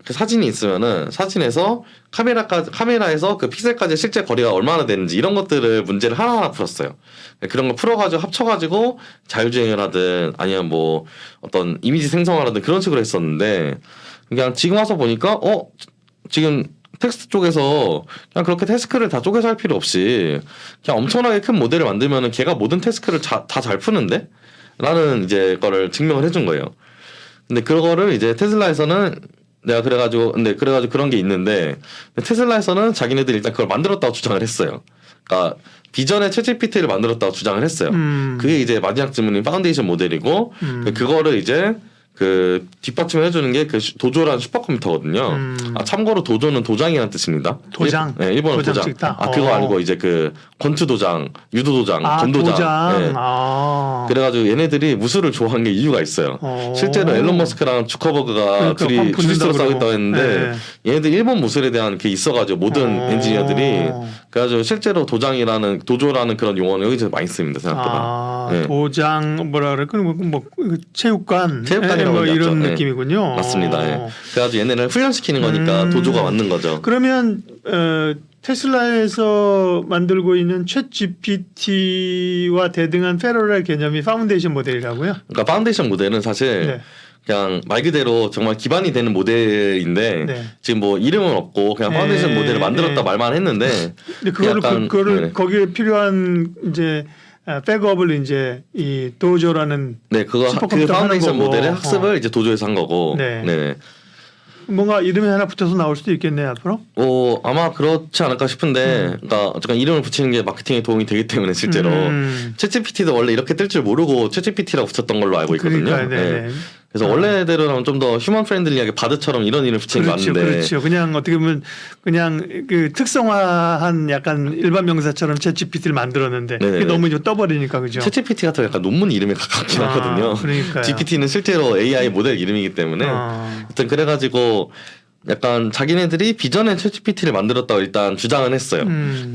그 사진이 있으면은 사진에서 카메라에서 그 픽셀까지 실제 거리가 얼마나 되는지 이런 것들을 문제를 하나하나 풀었어요. 그런 거 풀어가지고 합쳐가지고 자율주행을 하든 아니면 뭐 어떤 이미지 생성을 하든 그런 식으로 했었는데 그냥 지금 와서 보니까 지금 텍스트 쪽에서 그냥 그렇게 태스크를 다 쪼개서 할 필요 없이 그냥 엄청나게 큰 모델을 만들면은 걔가 모든 태스크를 다 잘 푸는데? 라는 이제 거를 증명을 해준 거예요. 근데 그거를 이제 테슬라에서는 그래가지고 그런 게 있는데 테슬라에서는 자기네들이 일단 그걸 만들었다고 주장을 했어요. 그러니까 비전의 챗GPT를 만들었다고 주장을 했어요. 그게 이제 마지막 질문인 파운데이션 모델이고 그거를 이제 그 뒷받침을 해주는 게 그 도조라는 슈퍼컴퓨터거든요. 참고로 도조는 도장이라는 뜻입니다. 도장. 네, 일본어 도장. 그거 아니고 이제 그 권투 도장, 유도 도장, 검도장. 도장. 네. 그래가지고 얘네들이 무술을 좋아한 게 이유가 있어요. 실제로 앨런 머스크랑 주커버그가 둘이 주짓수로 싸우겠다고 했는데 얘네들 일본 무술에 대한 게 있어가지고 모든 엔지니어들이 그래가지고 실제로 도조라는 그런 용어는 여기서 많이 씁니다 생각보다. 네. 도장 뭐라 그럴까 뭐 체육관 뭐 이런 느낌이군요. 맞습니다. 그래가지고 얘네를 훈련시키는 거니까 도조가 맞는 거죠. 그러면 테슬라에서 만들고 있는 챗 GPT와 대등한 패러렐 개념이 파운데이션 모델이라고요? 그러니까 파운데이션 모델은 사실 그냥 말 그대로 정말 기반이 되는 모델인데 지금 뭐 이름은 없고 그냥 파운데이션 모델을 만들었다 말만 했는데 그거를 거기에 필요한 이제 백업을 이제 이 도조라는 그 파운데이션 모델의 학습을 이제 도조에서 한 거고. 네. 뭔가 이름이 하나 붙어서 나올 수도 있겠네요 앞으로. 아마 그렇지 않을까 싶은데, 그러니까 어쨌든 이름을 붙이는 게 마케팅에 도움이 되기 때문에 실제로 챗GPT도 원래 이렇게 뜰 줄 모르고 챗GPT라고 붙였던 걸로 알고 있거든요. 그러니까, 그래서 원래대로라면 좀 더 휴먼 프렌들리하게 바드처럼 이런 이름을 붙이는 게 맞는데. 그렇죠. 그냥 어떻게 보면 그냥 그 특성화한 약간 일반 명사처럼 챗GPT를 만들었는데 그게 너무 이제 떠버리니까 그죠. 챗GPT 같은 약간 논문 이름이 가깝긴 하거든요. 그러니까요. GPT는 실제로 AI 모델 이름이기 때문에. 하여튼 그래가지고 약간 자기네들이 비전의 챗GPT를 만들었다고 일단 주장은 했어요.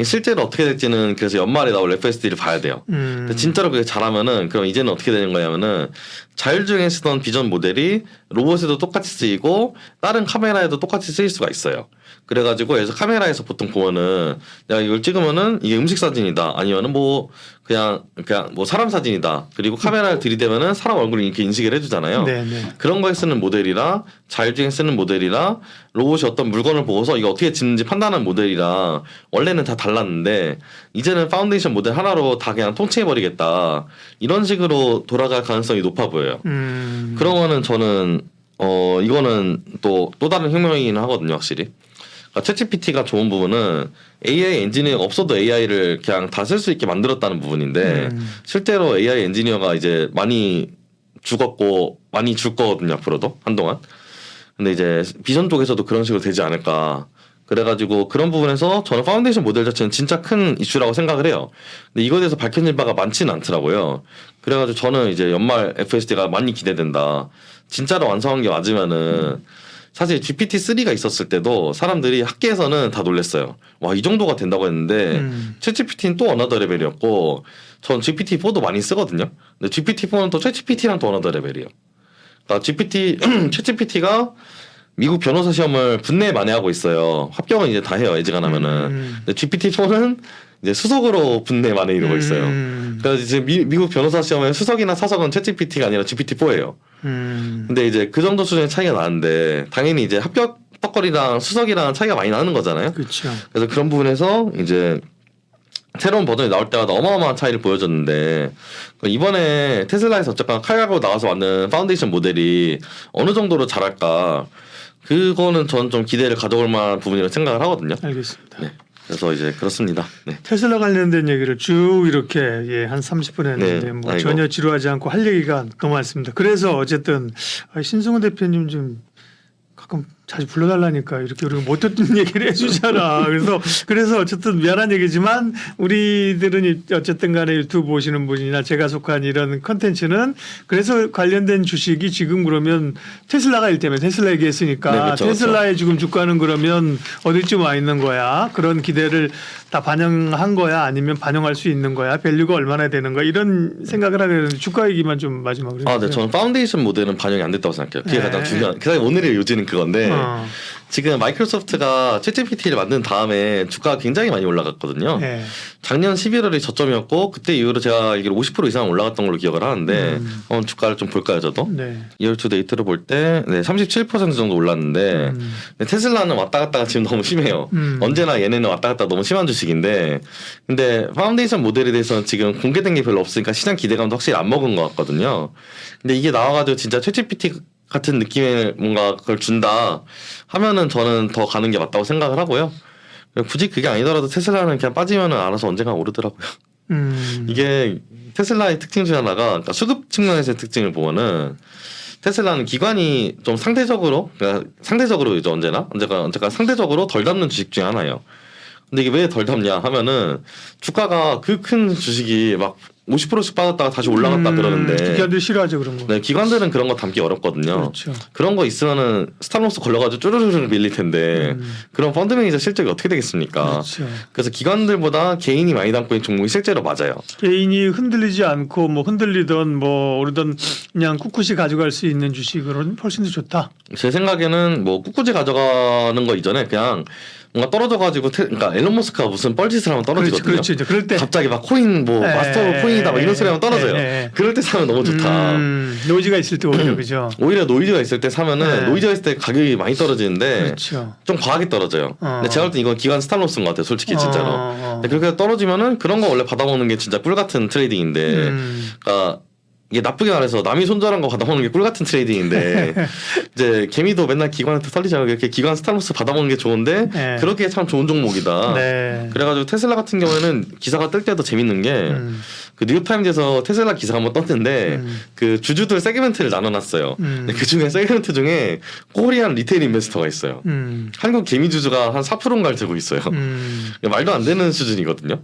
실제로 어떻게 될지는 그래서 연말에 나올 FSD를 봐야 돼요. 근데 진짜로 그게 잘하면은 그럼 이제는 어떻게 되는 거냐면은 자율주행에 쓰던 비전 모델이 로봇에도 똑같이 쓰이고 다른 카메라에도 똑같이 쓰일 수가 있어요. 그래가지고 그래서 카메라에서 보통 보면은 내가 이걸 찍으면은 이게 음식 사진이다 아니면은 뭐 그냥 뭐 사람 사진이다 그리고 카메라를 들이대면은 사람 얼굴을 이렇게 인식을 해주잖아요. 그런 거에 쓰는 모델이라 자율주행 쓰는 모델이라 로봇이 어떤 물건을 보고서 이거 어떻게 짓는지 판단하는 모델이라 원래는 다 달랐는데 이제는 파운데이션 모델 하나로 다 그냥 통치해버리겠다 이런 식으로 돌아갈 가능성이 높아 보여요. 그러면은 저는 이거는 또 다른 혁명이긴 하거든요 확실히. 그러니까 챗GPT가 좋은 부분은 AI 엔지니어가 없어도 AI를 그냥 다 쓸 수 있게 만들었다는 부분인데 실제로 AI 엔지니어가 이제 많이 죽었고 많이 줄 거거든요 앞으로도 한동안. 근데 이제 비전 쪽에서도 그런 식으로 되지 않을까. 그래가지고 그런 부분에서 저는 파운데이션 모델 자체는 진짜 큰 이슈라고 생각을 해요. 근데 이거에 대해서 밝혀진 바가 많지는 않더라고요. 그래가지고 저는 이제 연말 FSD가 많이 기대된다. 진짜로 완성한 게 맞으면은 사실 GPT-3가 있었을 때도 사람들이 학계에서는 다 놀랬어요. 와, 이 정도가 된다고 했는데 챗GPT는 또 어나더 레벨이었고 전 GPT-4도 많이 쓰거든요. 근데 GPT-4는 또 챗GPT랑 또 어나더 레벨이에요. 그러니까 챗GPT가 미국 변호사 시험을 분내 만에 하고 있어요. 합격은 이제 다 해요. 애지간하면은. 근데 GPT-4는 이제 수석으로 분내 만에 이러고 있어요. 그래서 이제 미국 변호사 시험에 수석이나 사석은 챗GPT가 아니라 GPT-4예요. 근데 이제 그 정도 수준의 차이가 나는데 당연히 이제 합격 턱걸이랑 수석이랑 차이가 많이 나는 거잖아요. 그렇죠. 그래서 그런 부분에서 이제 새로운 버전이 나올 때마다 어마어마한 차이를 보여줬는데 이번에 테슬라에서 어쨌건 칼갈고 나와서 만든 파운데이션 모델이 어느 정도로 잘할까 그거는 저는 좀 기대를 가져볼 만한 부분이라고 생각을 하거든요. 알겠습니다. 네. 그래서 이제 그렇습니다. 네. 테슬라 관련된 얘기를 쭉 이렇게 한 30분 했는데 뭐 전혀 지루하지 않고 할 얘기가 너무 많습니다. 그래서 어쨌든 신승훈 대표님 좀 가끔 자주 불러달라니까 이렇게 우리가 못 듣는 얘기를 해주잖아. 그래서 어쨌든 미안한 얘기지만 우리들은 어쨌든 간에 유튜브 보시는 분이나 제가 속한 이런 컨텐츠는 그래서 관련된 주식이 지금 그러면 테슬라가 일테면 테슬라 얘기했으니까 그렇죠, 테슬라의 지금 주가는 그러면 어디쯤 와 있는 거야? 그런 기대를 다 반영한 거야? 아니면 반영할 수 있는 거야? 밸류가 얼마나 되는 거야? 이런 생각을 하게 되는데 주가 얘기만 좀 마지막으로. 네, 저는 파운데이션 모델은 반영이 안 됐다고 생각해요. 그게 가장 중요한. 그다음에 오늘의 요지는 그건데 지금 마이크로소프트가 챗GPT를 만든 다음에 주가가 굉장히 많이 올라갔거든요. 네. 작년 11월이 저점이었고 그때 이후로 제가 알기로 50% 이상 올라갔던 걸로 기억을 하는데 주가를 좀 볼까요, 저도? 네. 이월 투 데이트를 볼 때 37% 정도 올랐는데 근데 테슬라는 왔다 갔다가 지금 너무 심해요. 언제나 얘네는 왔다 갔다 너무 심한 주식인데 근데 파운데이션 모델에 대해서는 지금 공개된 게 별로 없으니까 시장 기대감도 확실히 안 먹은 것 같거든요. 근데 이게 나와가지고 진짜 챗GPT 같은 느낌의 뭔가 그걸 준다 하면은 저는 더 가는 게 맞다고 생각을 하고요. 굳이 그게 아니더라도 테슬라는 그냥 빠지면은 알아서 언젠가 오르더라고요. 이게 테슬라의 특징 중 하나가 그러니까 수급 측면에서의 특징을 보면은 테슬라는 기관이 좀 상대적으로 그러니까 상대적으로 이제 언제가 상대적으로 덜 담는 주식 중에 하나예요. 근데 이게 왜 덜 담냐 하면은 주가가 그 큰 주식이 막 50%씩 빠졌다가 다시 올라갔다 그러는데 기관들 싫어하죠 그런 거. 네, 기관들은 그런 거 담기 어렵거든요. 그렇죠. 그런 거 있으면은 스탑로스 걸려가지고 쭈르르르 밀릴 텐데 그런 펀드 매니저 실적이 어떻게 되겠습니까? 그렇죠. 그래서 기관들보다 개인이 많이 담고 있는 종목이 실제로 맞아요. 개인이 흔들리지 않고 뭐 흔들리던 뭐 오르던 그냥 꿋꿋이 가져갈 수 있는 주식으로는 훨씬 더 좋다. 제 생각에는 뭐 꿋꿋이 가져가는 거 이전에 그냥 뭔가 떨어져가지고 그러니까 앨런 머스크가 무슨 뻘짓을 하면 떨어지거든요. 그렇지. 그럴 때 갑자기 막 코인 뭐 마스터 코인이다 막 이런 소리 하면 떨어져요. 그럴 때 사면 너무 좋다. 노이즈가 있을 때 오히려 그죠. 오히려 노이즈가 있을 때 사면은 노이즈가 있을 때 가격이 많이 떨어지는데 그렇죠. 좀 과하게 떨어져요. 근데 제가 볼 때 이건 기관 스탑로스인 것 같아요. 솔직히 진짜로. 근데 그렇게 떨어지면은 그런 거 원래 받아먹는 게 진짜 꿀 같은 트레이딩인데, 그러니까. 이게 나쁘게 말해서 남이 손절한 거 받아먹는 게 꿀 같은 트레이딩인데 이제 개미도 맨날 기관한테 털리잖아요. 이렇게 기관 스탑로스 받아먹는 게 좋은데 그렇게 참 좋은 종목이다. 그래가지고 테슬라 같은 경우에는 기사가 뜰 때도 재밌는 게 그 뉴욕타임즈에서 테슬라 기사가 한번 떴는데 그 주주들 세그멘트를 나눠놨어요. 근데 그 중에 세그멘트 중에 코리안 리테일 인베스터가 있어요. 한국 개미 주주가 한 4%인가를 들고 있어요. 말도 안 되는 수준이거든요.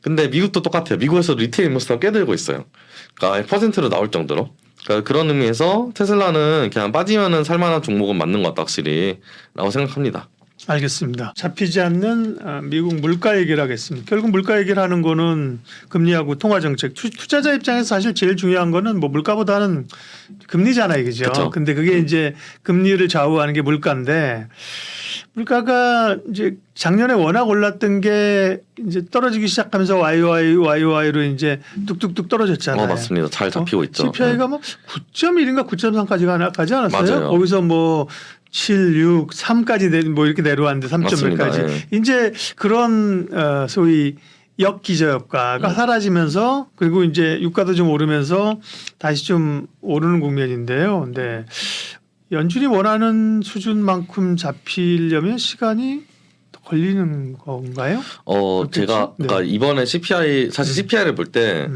근데 미국도 똑같아요. 미국에서 리테일 인베스터가 꽤 들고 있어요. 그러니까 퍼센트로 나올 정도로. 그러니까 그런 의미에서 테슬라는 그냥 빠지면은 살만한 종목은 맞는 것 같다 확실히 라고 생각합니다. 알겠습니다. 잡히지 않는 미국 물가 얘기를 하겠습니다. 결국 물가 얘기를 하는 거는 금리하고 통화 정책. 투자자 입장에서 사실 제일 중요한 거는 뭐 물가보다는 금리잖아요, 그죠? 그쵸. 근데 그게 이제 금리를 좌우하는 게 물가인데 물가가 이제 작년에 워낙 올랐던 게 이제 떨어지기 시작하면서 YOY로 이제 뚝뚝뚝 떨어졌잖아요. 맞습니다. 잘 잡히고 있죠. CPI가 뭐 9.1인가 9.3까지 가지 않았어요? 맞아요. 거기서 뭐 7, 6, 3까지 뭐 이렇게 내려왔는데 3점 몇까지. 이제 그런 소위 역기저효과가 사라지면서 그리고 이제 유가도 좀 오르면서 다시 좀 오르는 국면인데요. 근데 연준이 원하는 수준만큼 잡히려면 시간이 걸리는 건가요? 제가 그러니까 이번에 CPI 사실 CPI를 볼 때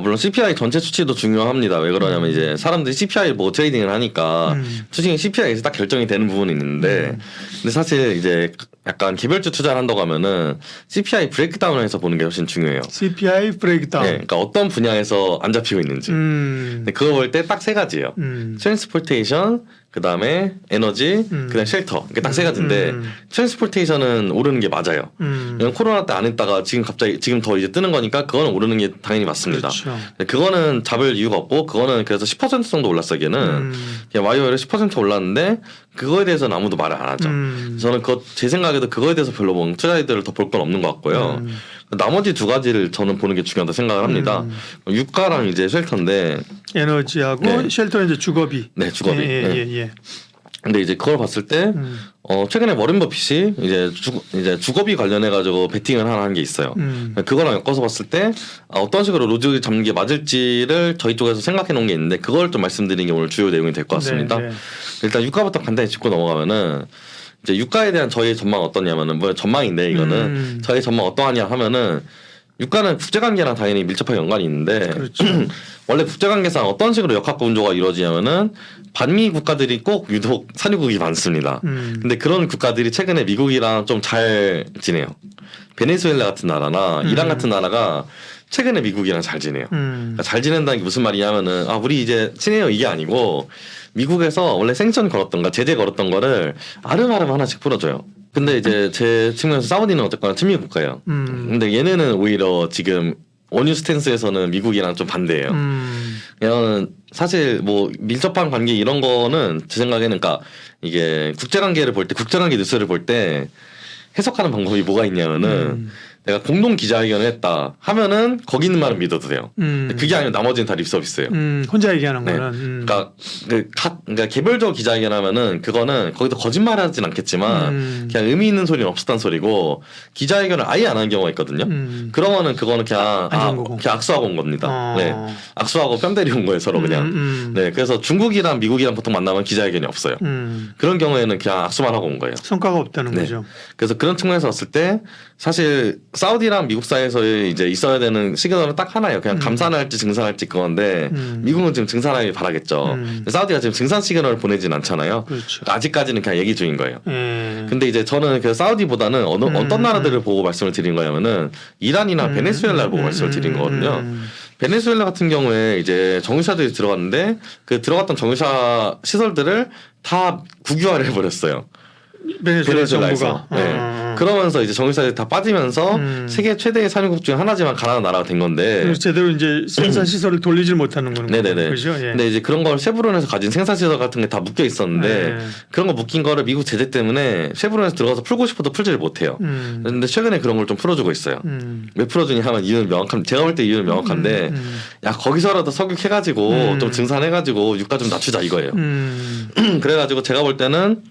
물론 CPI 전체 수치도 중요합니다. 왜 그러냐면 이제 사람들이 CPI 보고 트레이딩을 하니까 주식이 CPI에서 딱 결정이 되는 부분이 있는데 근데 사실 이제 약간 개별주 투자를 한다고 하면은 CPI 브레이크다운을 해서 보는 게 훨씬 중요해요. CPI 브레이크다운. 네, 그러니까 어떤 분야에서 안 잡히고 있는지. 근데 그거 볼 때 딱 세 가지예요. 트랜스포테이션, 그 다음에 에너지, 그다음 쉘터. 이게 딱 세 가지인데 트랜스포테이션은 오르는 게 맞아요. 왜냐면 코로나 때 안 했다가 지금 더 이제 뜨는 거니까 그거는 오르는 게 당연히 맞습니다. 그렇죠. 그거는 잡을 이유가 없고 그거는 그래서 10% 정도 올랐어요. 걔는 그냥 YO를 10% 올랐는데 그거에 대해서는 아무도 말을 안 하죠. 저는 제 생각에도 그거에 대해서 별로 뭐 투자자들을 더 볼 건 없는 것 같고요. 나머지 두 가지를 저는 보는 게 중요하다 생각을 합니다. 유가랑 이제 쉘터인데 에너지하고 쉘터는 이제 주거비. 네, 주거비. 예. 근데 이제 그걸 봤을 때 최근에 워렌 버핏이 이제 주거비 관련해 가지고 베팅을 하나 한 게 있어요. 그거랑 엮어서 봤을 때 어떤 식으로 로즈 잡는 게 맞을지를 저희 쪽에서 생각해 놓은 게 있는데 그걸 좀 말씀드리는 게 오늘 주요 내용이 될 것 같습니다. 네. 일단 유가부터 간단히 짚고 넘어가면은 이제 유가에 대한 저희 전망 어떠냐면은 뭐 전망인데 이거는 저희 전망 어떠하냐 하면은 유가는 국제관계랑 당연히 밀접하게 연관이 있는데 그렇죠. 원래 국제관계상 어떤 식으로 역학과 운조가 이루어지냐면은 반미 국가들이 꼭 유독 산유국이 많습니다. 근데 그런 국가들이 최근에 미국이랑 좀 잘 지내요. 베네수엘라 같은 나라나 이란 같은 나라가 최근에 미국이랑 잘 지내요. 그러니까 잘 지낸다는 게 무슨 말이냐면은 우리 이제 친해요 이게 아니고 미국에서 원래 생천 걸었던가 제재 걸었던 거를 아름아름 하나씩 풀어줘요. 근데 이제 제 측면에서 사우디는 어쨌거나 친미 국가예요. 근데 얘네는 오히려 지금 원유 스탠스에서는 미국이랑 좀 반대예요. 그냥 사실 뭐 밀접한 관계 이런 거는 제 생각에는 그러니까 이게 국제관계를 볼 때 국제관계 뉴스를 볼 때 해석하는 방법이 뭐가 있냐면은 내가 공동 기자회견을 했다 하면은 거기 있는 말은 믿어도 돼요. 근데 그게 아니면 나머지는 다 립서비스예요. 혼자 얘기하는 네. 거는. 그러니까 그러니까 개별적으로 기자회견하면은 그거는 거기서 거짓말하진 않겠지만 그냥 의미 있는 소리는 없었단 소리고 기자회견을 아예 안 한 경우가 있거든요. 그러면은 그거는 그냥 그냥 악수하고 온 겁니다. 네, 악수하고 뺨 때리고 온 거예요 서로 그냥. 네, 그래서 중국이랑 미국이랑 보통 만나면 기자회견이 없어요. 그런 경우에는 그냥 악수만 하고 온 거예요. 성과가 없다는 네. 거죠. 그래서 그런 측면에서 봤을 때 사실 사우디랑 미국 사이에서의 이제 있어야 되는 시그널은 딱 하나예요. 그냥 감산할지 증산할지 그건데 미국은 지금 증산하길 바라겠죠. 사우디가 지금 증산 시그널을 보내진 않잖아요. 그렇죠. 그러니까 아직까지는 그냥 얘기 중인 거예요. 근데 이제 저는 그 사우디보다는 어떤 나라들을 보고 말씀을 드린 거냐면은 이란이나 베네수엘라를 보고 말씀을 드린 거거든요. 베네수엘라 같은 경우에 이제 정유사들이 들어갔는데 그 들어갔던 정유사 시설들을 다 국유화를 해버렸어요. 베네수엘라에서. 네. 그러면서 이제 정유사들이 다 빠지면서 세계 최대의 산유국 중 하나지만 가난한 나라가 된 건데 제대로 이제 생산 시설을 돌리질 못하는 거는 네네네. 그죠? 예. 근데 이제 그런 걸 쉐브론에서 가진 생산 시설 같은 게 다 묶여 있었는데 그런 거 묶인 거를 미국 제재 때문에 쉐브론에서 들어가서 풀고 싶어도 풀지를 못해요. 근데 최근에 그런 걸 좀 풀어주고 있어요. 왜 풀어주냐 하면 이유는 명확한. 제가 볼 때 이유는 명확한데 야 거기서라도 석유해가지고 좀 증산해가지고 유가 좀 낮추자 이거예요. 그래가지고 제가 볼 때는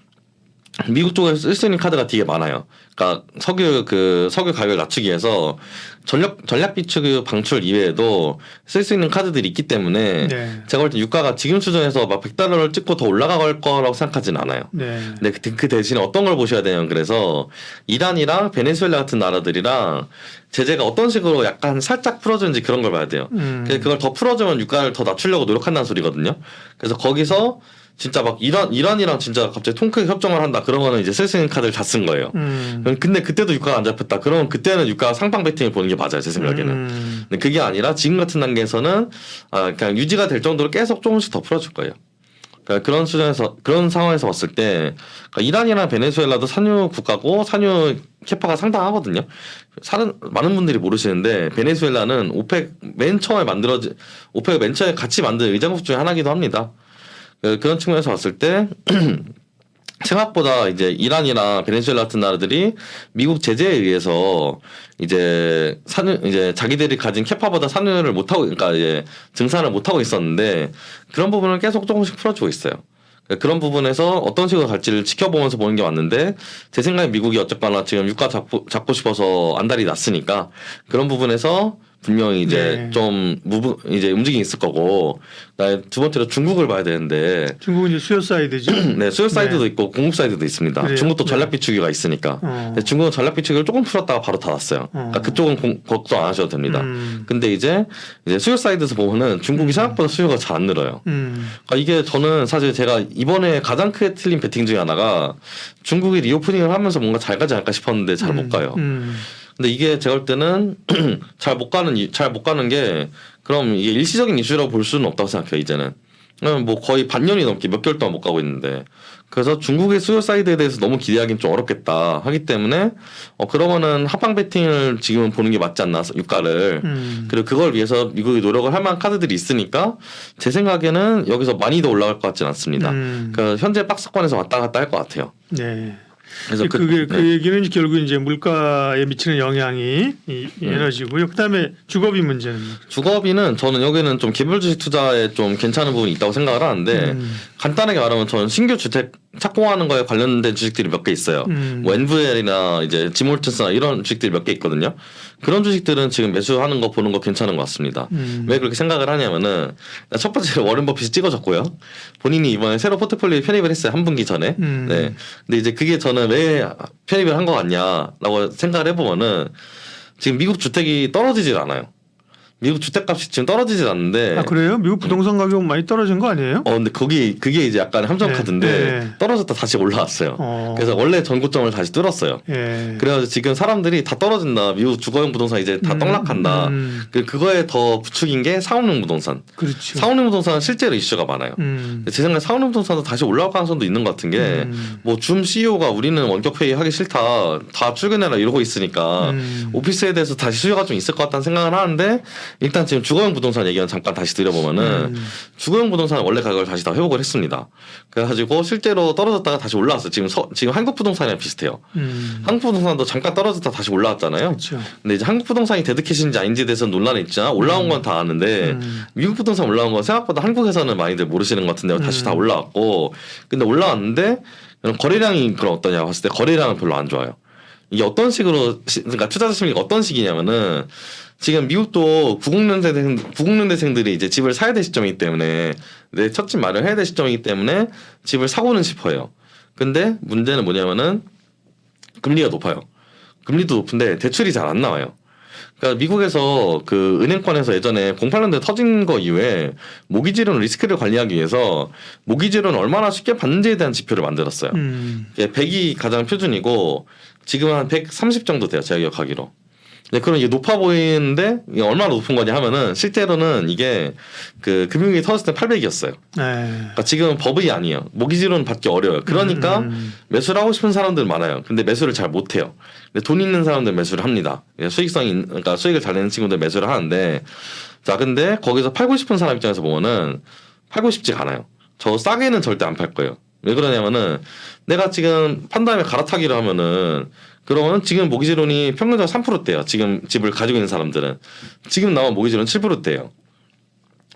미국 쪽에서 쓸 수 있는 카드가 되게 많아요. 그러니까 석유 가격을 낮추기 위해서 전략 비축 방출 이외에도 쓸 수 있는 카드들이 있기 때문에 제가 볼 때 유가가 지금 수준에서 막 $100를 찍고 더 올라갈 거라고 생각하진 않아요. 근데 그 대신에 어떤 걸 보셔야 되냐면 그래서 이란이랑 베네수엘라 같은 나라들이랑 제재가 어떤 식으로 약간 살짝 풀어주는지 그런 걸 봐야 돼요. 그걸 더 풀어주면 유가를 더 낮추려고 노력한다는 소리거든요. 그래서 거기서 진짜 막 이란이랑 진짜 갑자기 통크게 협정을 한다. 그러면은 이제 쓸 수 있는 카드를 다 쓴 거예요. 근데 그때도 유가가 안 잡혔다. 그러면 그때는 유가 상방 베팅을 보는 게 맞아요. 제 생각에는. 근데 그게 아니라 지금 같은 단계에서는 그냥 유지가 될 정도로 계속 조금씩 더 풀어줄 거예요. 그러니까 그런 상황에서 봤을 때 그러니까 이란이나 베네수엘라도 산유 국가고 산유 캐파가 상당하거든요. 많은 분들이 모르시는데 베네수엘라는 오펙 맨 처음에 같이 만든 의장국 중에 하나이기도 합니다. 그런 측면에서 봤을 때 생각보다 이제 이란이나 베네수엘라 같은 나라들이 미국 제재에 의해서 이제 자기들이 가진 캐파보다 산유를 못 하고 그러니까 이제 증산을 못 하고 있었는데 그런 부분을 계속 조금씩 풀어주고 있어요. 그런 부분에서 어떤 식으로 갈지를 지켜보면서 보는 게 맞는데 제 생각에 미국이 어쨌거나 지금 유가 잡고 싶어서 안달이 났으니까 그런 부분에서 분명히 이제 좀 이제 움직임이 있을 거고 두 번째로 중국을 봐야 되는데 중국은 이제 수요 사이드죠. 네, 수요 사이드도 있고 공급 사이드도 있습니다. 그래요? 중국도 전략 비축유가 있으니까. 근데 중국은 전략 비축유를 조금 풀었다가 바로 닫았어요. 그러니까 그쪽은 걱정 안 하셔도 됩니다. 근데 이제 수요 사이드에서 보면은 중국이 생각보다 수요가 잘 안 늘어요. 그러니까 이게 저는 사실 제가 이번에 가장 크게 틀린 베팅 중에 하나가 중국이 리오프닝을 하면서 뭔가 잘 가지 않을까 싶었는데 잘 못 가요. 근데 이게 제가 볼 때는 잘 못 가는 게 그럼 이게 일시적인 이슈라고 볼 수는 없다고 생각해요. 이제는 뭐 거의 반년이 넘게 몇 개월 동안 못 가고 있는데 그래서 중국의 수요 사이드에 대해서 너무 기대하기는 좀 어렵겠다 하기 때문에 그러면은 합방 베팅을 지금은 보는 게 맞지 않나 유가를 그리고 그걸 위해서 미국이 노력을 할 만한 카드들이 있으니까 제 생각에는 여기서 많이 더 올라갈 것 같지는 않습니다. 그러니까 현재 박스권에서 왔다 갔다 할 것 같아요. 네. 그래서 그 얘기는 결국 이제 물가에 미치는 영향이 에너지고요. 그다음에 주거비 문제는 주거비는 저는 여기는 좀 개별 주식 투자에 좀 괜찮은 부분이 있다고 생각을 하는데 간단하게 말하면 저는 신규 주택 착공하는 거에 관련된 주식들이 몇 개 있어요. 뭐 NVL이나 이제 지몰튼스나 이런 주식들이 몇 개 있거든요. 그런 주식들은 지금 매수하는 거 보는 거 괜찮은 것 같습니다. 왜 그렇게 생각을 하냐면은 첫 번째로 워렌 버핏이 찍어줬고요. 본인이 이번에 새로 포트폴리오에 편입을 했어요. 한 분기 전에. 네. 근데 이제 그게 저는 왜 편입을 한 거 같냐라고 생각을 해보면은 지금 미국 주택이 떨어지질 않아요. 미국 주택값이 지금 떨어지질 않는데. 아 그래요? 미국 부동산 가격 많이 떨어진 거 아니에요? 근데 그게 이제 약간 함정 카드인데 떨어졌다 다시 올라왔어요. 그래서 원래 전고점을 다시 뚫었어요. 그래서 지금 사람들이 다 떨어진다. 미국 주거용 부동산 이제 다 떡락한다. 그거에 더 부추긴 게 상업용 부동산. 그렇죠. 상업용 부동산은 실제로 이슈가 많아요. 제 생각에 상업용 부동산도 다시 올라올 가능성도 있는 것 같은 게 뭐 줌 CEO가 우리는 원격 회의 하기 싫다. 다 출근해라 이러고 있으니까 오피스에 대해서 다시 수요가 좀 있을 것 같다는 생각을 하는데 일단 지금 주거용 부동산 얘기는 잠깐 다시 드려보면은 주거용 부동산은 원래 가격을 다시 다 회복을 했습니다. 그래가지고 실제로 떨어졌다가 다시 올라왔어요. 지금 한국 부동산이랑 비슷해요. 한국 부동산도 잠깐 떨어졌다 다시 올라왔잖아요. 그렇죠. 근데 이제 한국 부동산이 데드캣인지 아닌지에 대해서는 논란이 있지만 올라온 건 다 아는데 미국 부동산 올라온 건 생각보다 한국에서는 많이들 모르시는 것 같은데 다시 다 올라왔고 근데 올라왔는데 거래량이 그럼 어떠냐 봤을 때 거래량은 별로 안 좋아요. 이게 어떤 식으로 그러니까 투자자 심리가 어떤 식이냐면은 지금 미국도 90년대생들이 이제 집을 사야 될 시점이기 때문에 내 첫 집 마련해야 될 시점이기 때문에 집을 사고는 싶어요. 근데 문제는 뭐냐면은 금리가 높아요. 금리도 높은데 대출이 잘 안 나와요. 그러니까 미국에서 그 은행권에서 예전에 08년도에 터진 거 이후에 모기지론 리스크를 관리하기 위해서 모기지론 얼마나 쉽게 받는지에 대한 지표를 만들었어요. 100이 가장 표준이고 지금 한 130 정도 돼요. 제가 기억하기로. 네, 그럼 이게 높아 보이는데 이게 얼마나 높은 거냐 하면은 실제로는 이게 그 금융위기 터졌을 때 800이었어요. 그러니까 지금은 버블이 아니에요. 모기지론 받기 어려워요. 그러니까 매수를 하고 싶은 사람들 많아요. 근데 매수를 잘 못해요. 근데 돈 있는 사람들 매수를 합니다. 그러니까 수익을 잘 내는 친구들 매수를 하는데 자 근데 거기서 팔고 싶은 사람 입장에서 보면은 팔고 싶지가 않아요. 저 싸게는 절대 안 팔 거예요. 왜 그러냐면은 내가 지금 판 다음에 갈아타기를 하면은 그러면 지금 모기지론이 평균적으로 3%대요. 지금 집을 가지고 있는 사람들은. 지금 나온 모기지론 7%대요.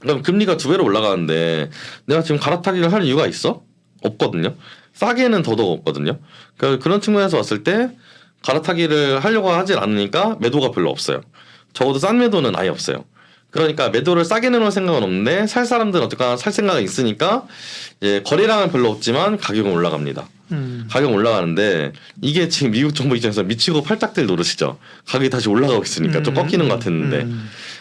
그럼 금리가 2배로 올라가는데 내가 지금 갈아타기를 할 이유가 있어? 없거든요. 싸게는 더더욱 없거든요. 그러니까 그런 측면에서 왔을 때 갈아타기를 하려고 하질 않으니까 매도가 별로 없어요. 적어도 싼 매도는 아예 없어요. 그러니까 매도를 싸게 내놓을 생각은 없는데 살 사람들은 어떨까 살 생각이 있으니까 이제 거래량은 별로 없지만 가격은 올라갑니다. 가격 올라가는데 이게 지금 미국 정부 입장에서 미치고 팔짝들 노릇이죠. 가격이 다시 올라가고 있으니까 좀 꺾이는 것 같았는데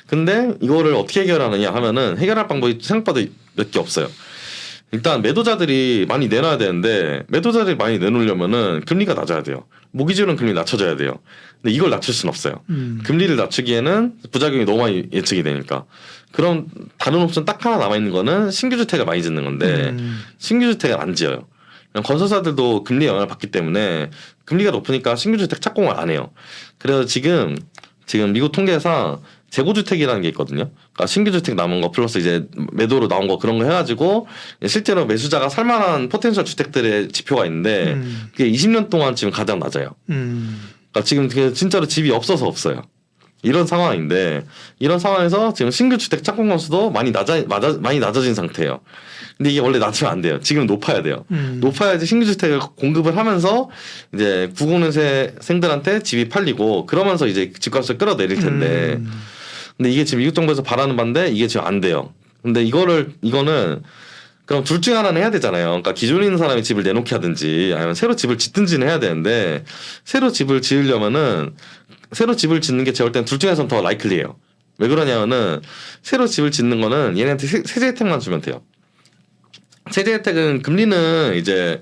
근데 이거를 어떻게 해결하느냐 하면은 해결할 방법이 생각보다 몇 개 없어요. 일단 매도자들이 많이 내놔야 되는데 매도자들이 많이 내놓으려면은 금리가 낮아야 돼요. 모기지론 금리 낮춰줘야 돼요. 근데 이걸 낮출 수는 없어요. 금리를 낮추기에는 부작용이 너무 많이 예측이 되니까. 그럼 다른 옵션 딱 하나 남아 있는 거는 신규 주택을 많이 짓는 건데 신규 주택을 안 지어요. 건설사들도 금리 영향을 받기 때문에 금리가 높으니까 신규 주택 착공을 안 해요. 그래서 지금 미국 통계상 재고주택이라는 게 있거든요. 그러니까 신규 주택 남은 거 플러스 이제 매도로 나온 거 그런 거 해가지고 실제로 매수자가 살만한 포텐셜 주택들의 지표가 있는데 그게 20년 동안 지금 가장 낮아요. 그러니까 지금 진짜로 집이 없어서 없어요. 이런 상황인데 이런 상황에서 지금 신규 주택 착공 건수도 많이 낮아진 상태예요. 근데 이게 원래 낮으면 안 돼요. 지금 높아야 돼요. 높아야지 신규 주택을 공급을 하면서 이제 90년생들한테 집이 팔리고 그러면서 이제 집값을 끌어내릴 텐데 근데 이게 지금 미국 정부에서 바라는 바인데 이게 지금 안 돼요. 근데 이거는 그럼 둘 중에 하나는 해야 되잖아요. 그러니까 기존에 있는 사람이 집을 내놓게 하든지 아니면 새로 집을 짓든지는 해야 되는데 새로 집을 짓는 게 제가 볼 때는 둘 중에서는 더 라이클리해요. 왜 그러냐면은 새로 집을 짓는 거는 얘네한테 세제 혜택만 주면 돼요. 세제 혜택은 금리는 이제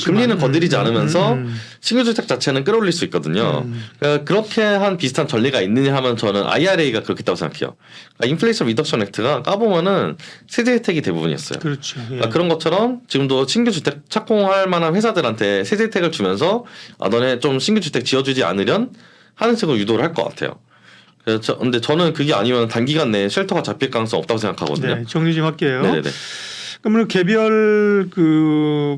금리는 건드리지 않으면서 신규 주택 자체는 끌어올릴 수 있거든요. 그러니까 그렇게 한 비슷한 전례가 있느냐 하면 저는 IRA가 그렇겠다고 생각해요. 그러니까 인플레이션 리덕션 액트가 까보면은 세제 혜택이 대부분이었어요. 그렇죠. 예. 그러니까 그런 것처럼 지금도 신규 주택 착공할 만한 회사들한테 세제 혜택을 주면서 너네 좀 신규 주택 지어주지 않으련 하는 식으로 유도를 할 것 같아요. 근데 저는 그게 아니면 단기간 내에 쉘터가 잡힐 가능성 없다고 생각하거든요. 네, 정리 좀 할게요. 네네네. 그러면 개별 그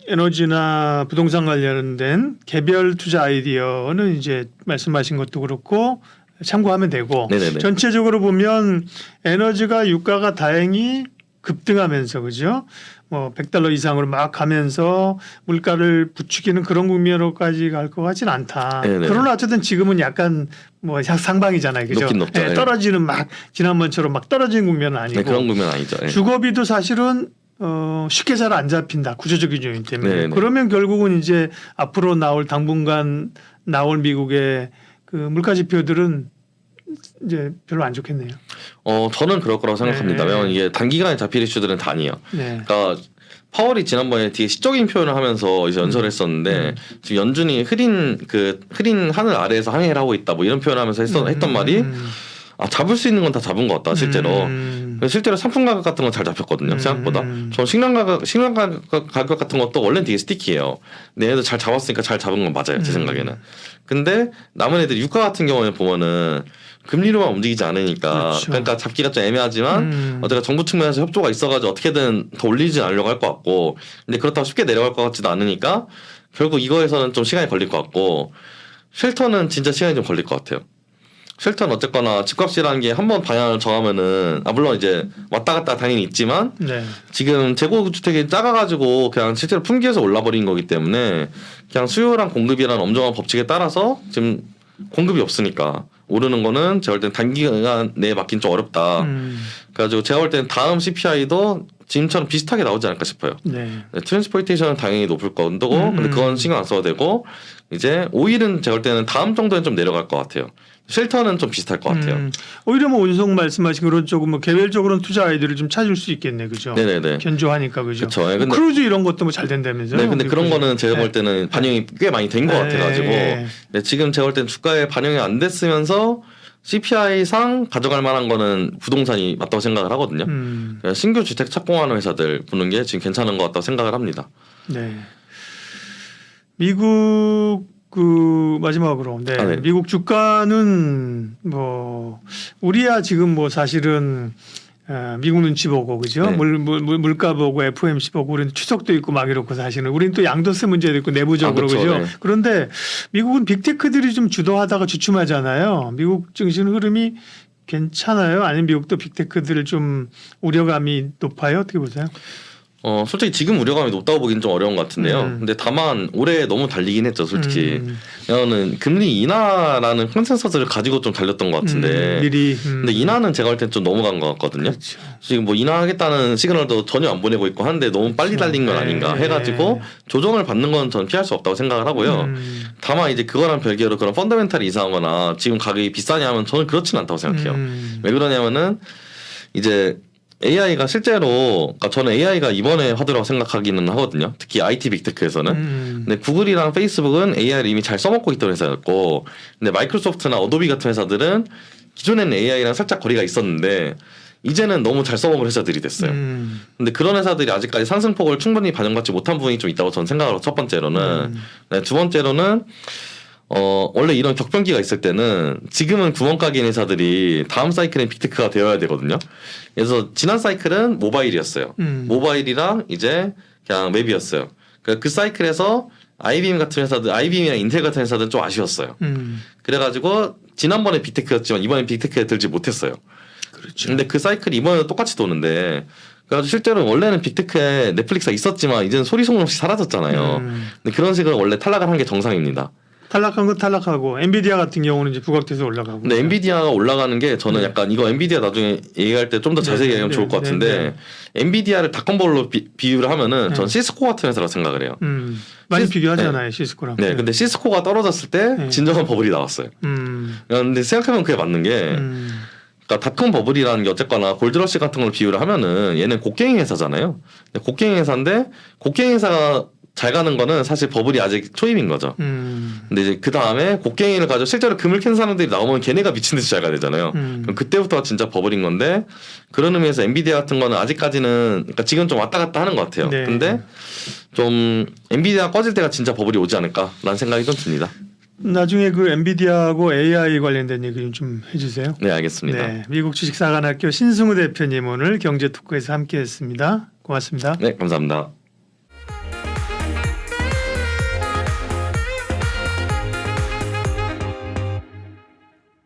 에너지나 부동산 관련된 개별 투자 아이디어는 이제 말씀하신 것도 그렇고 참고하면 되고 네네네. 전체적으로 보면 에너지가 유가가 다행히 급등하면서 그죠? 뭐 $100 이상으로 막 가면서 물가를 부추기는 그런 국면으로까지 갈 것 같진 않다. 네네. 그러나 어쨌든 지금은 약간 뭐 상방이잖아요. 그죠? 높긴 높죠. 네, 떨어지는 막 지난번처럼 막 떨어지는 국면은 아니고 네, 그런 국면 아니죠. 네. 주거비도 사실은 쉽게 잘 안 잡힌다. 구조적인 요인 때문에. 네네. 그러면 결국은 이제 앞으로 당분간 나올 미국의 그 물가 지표들은 이제 별로 안 좋겠네요. 저는 그럴 거라고 생각합니다. 네. 왜냐면 이게 단기간에 잡힐 이슈들은 다 아니에요. 네. 그러니까 파월이 지난번에 되게 시적인 표현을 하면서 이제 연설을 했었는데 지금 연준이 흐린 하늘 아래에서 항해를 하고 있다 뭐 이런 표현하면서 했던 말이 잡을 수 있는 건 다 잡은 것 같다 실제로. 실제로 상품 가격 같은 건 잘 잡혔거든요 생각보다. 전 식량 가격 같은 것도 원래는 되게 스티키해요. 근데 얘네들 잘 잡았으니까 잘 잡은 건 맞아요 제 생각에는. 근데 남은 애들 유가 같은 경우에 보면은 금리로만 움직이지 않으니까 그렇죠. 그러니까 잡기가 좀 애매하지만 어제가 정부 측면에서 협조가 있어가지고 어떻게든 더 올리지 않으려고 할 것 같고 근데 그렇다고 쉽게 내려갈 것 같지도 않으니까 결국 이거에서는 좀 시간이 걸릴 것 같고 쉘터는 진짜 시간이 좀 걸릴 것 같아요. 쉘터는 어쨌거나 집값이라는 게 한 번 방향을 정하면은 물론 이제 왔다 갔다 당연히 있지만 네. 지금 재고 주택이 작아가지고 그냥 실제로 품귀해서 올라버린 거기 때문에 그냥 수요랑 공급이라는 엄정한 법칙에 따라서 지금 공급이 없으니까 오르는 거는 제가 볼 땐 단기간 내에 맡긴 좀 어렵다. 그래가지고 제가 볼 땐 다음 CPI도 지금처럼 비슷하게 나오지 않을까 싶어요. 네. 트랜스포테이션은 당연히 높을 거고 근데 그건 신경 안 써도 되고 이제 오일은 제가 볼 때는 다음 정도는 좀 내려갈 것 같아요. 쉘터는 좀 비슷할 것 같아요. 오히려 뭐 운송 말씀하신 그런 쪽은 뭐 개별적으로는 투자 아이디어를 좀 찾을 수 있겠네, 그죠? 네네네. 견조하니까 그죠. 그쵸. 뭐 근데- 크루즈 이런 것도 뭐 잘 된다면서요? 네, 근데 그런 거는 제가 볼 때는 반영이 꽤 많이 된 것 네. 같아가지고 네, 지금 제가 볼 때는 주가에 반영이 안 됐으면서 CPI 상 가져갈 만한 거는 부동산이 맞다고 생각을 하거든요. 신규 주택 착공하는 회사들 보는 게 지금 괜찮은 것 같다고 생각을 합니다. 네. 미국 그 마지막으로 네. 네. 미국 주가는 뭐 우리야 지금 뭐 사실은 미국 눈치 보고 그죠? 네. 물가 보고 FOMC 보고 우리는 추석도 있고 막 이렇고 사실은 우리는 또 양도세 문제도 있고 내부적으로 그쵸, 그죠? 네. 그런데 미국은 빅테크들이 좀 주도하다가 주춤하잖아요. 미국 증시 흐름이 괜찮아요? 아니면 미국도 빅테크들을 좀 우려감이 높아요? 어떻게 보세요? 솔직히 지금 우려감이 높다고 보기는 좀 어려운 것 같은데요. 근데 다만 올해 너무 달리긴 했죠, 솔직히. 저는 금리 인하라는 컨센서스를 가지고 좀 달렸던 것 같은데. 미리. 근데 인하는 제가 볼 땐 좀 넘어간 것 같거든요. 그렇죠. 지금 뭐 인하하겠다는 시그널도 전혀 안 보내고 있고 한데 너무 빨리 달린 건 아닌가 해가지고 조정을 받는 건 전 피할 수 없다고 생각을 하고요. 다만 이제 그거랑 별개로 그런 펀더멘탈이 이상하거나 지금 가격이 비싸냐 하면 저는 그렇진 않다고 생각해요. 왜 그러냐면은 이제 AI가 실제로 그러니까 저는 AI가 이번에 화두라고 생각하기는 하거든요. 특히 IT 빅테크에서는. 근데 구글이랑 페이스북은 AI를 이미 잘 써먹고 있던 회사였고, 근데 마이크로소프트나 어도비 같은 회사들은 기존에는 AI랑 살짝 거리가 있었는데 이제는 너무 잘 써먹을 회사들이 됐어요. 근데 그런 회사들이 아직까지 상승폭을 충분히 반영받지 못한 부분이 좀 있다고 저는 생각을 하고 첫 번째로는 네, 두 번째로는 원래 이런 격변기가 있을 때는 지금은 구멍가게인 회사들이 다음 사이클엔 빅테크가 되어야 되거든요. 그래서 지난 사이클은 모바일이었어요. 모바일이랑 이제 그냥 웹이었어요. 그 사이클에서 IBM 같은 회사들, IBM이나 인텔 같은 회사들은 좀 아쉬웠어요. 그래가지고 지난번에 빅테크였지만 이번엔 빅테크에 들지 못했어요. 그렇죠. 근데 그 사이클이 이번에도 똑같이 도는데 그래가지고 실제로 원래는 빅테크에 넷플릭스가 있었지만 이제는 소리 소문 없이 사라졌잖아요. 근데 그런 식으로 원래 탈락을 한 게 정상입니다. 탈락한 건 탈락하고 엔비디아 같은 경우는 이제 부각돼서 올라가고. 근데 엔비디아가 올라가는 게 저는 약간 이거 엔비디아 나중에 얘기할 때 좀 더 자세히 얘기하면 좋을 것 같은데 엔비디아를 닷컴볼로 비유를 하면은 전 시스코 같은 회사라고 생각을 해요. 많이 비교하잖아요 시스코랑. 네, 근데 시스코가 떨어졌을 때 진정한 버블이 나왔어요. 근데 생각해보면 그게 맞는 게 그러니까 닷컴 버블이라는 게 어쨌거나 골드러시 같은 걸 비유를 하면은 얘는 곡괭이 회사잖아요. 곡괭이 회사인데 곡괭이 회사가 잘 가는 거는 사실 버블이 아직 초임인 거죠. 근데 이제 그 다음에 곡괭이를 가지고 실제로 금을 캔 사람들이 나오면 걔네가 미친 듯이 잘 가야 되잖아요. 그럼 그때부터가 진짜 버블인 건데 그런 의미에서 엔비디아 같은 거는 아직까지는 그러니까 지금 좀 왔다 갔다 하는 것 같아요. 네. 근데 좀 엔비디아 꺼질 때가 진짜 버블이 오지 않을까라는 생각이 좀 듭니다. 나중에 그 엔비디아하고 AI 관련된 얘기 좀 해주세요. 네, 알겠습니다. 네, 미국 주식사관학교 신승우 대표님 오늘 경제 토크에서 함께했습니다. 고맙습니다. 네, 감사합니다.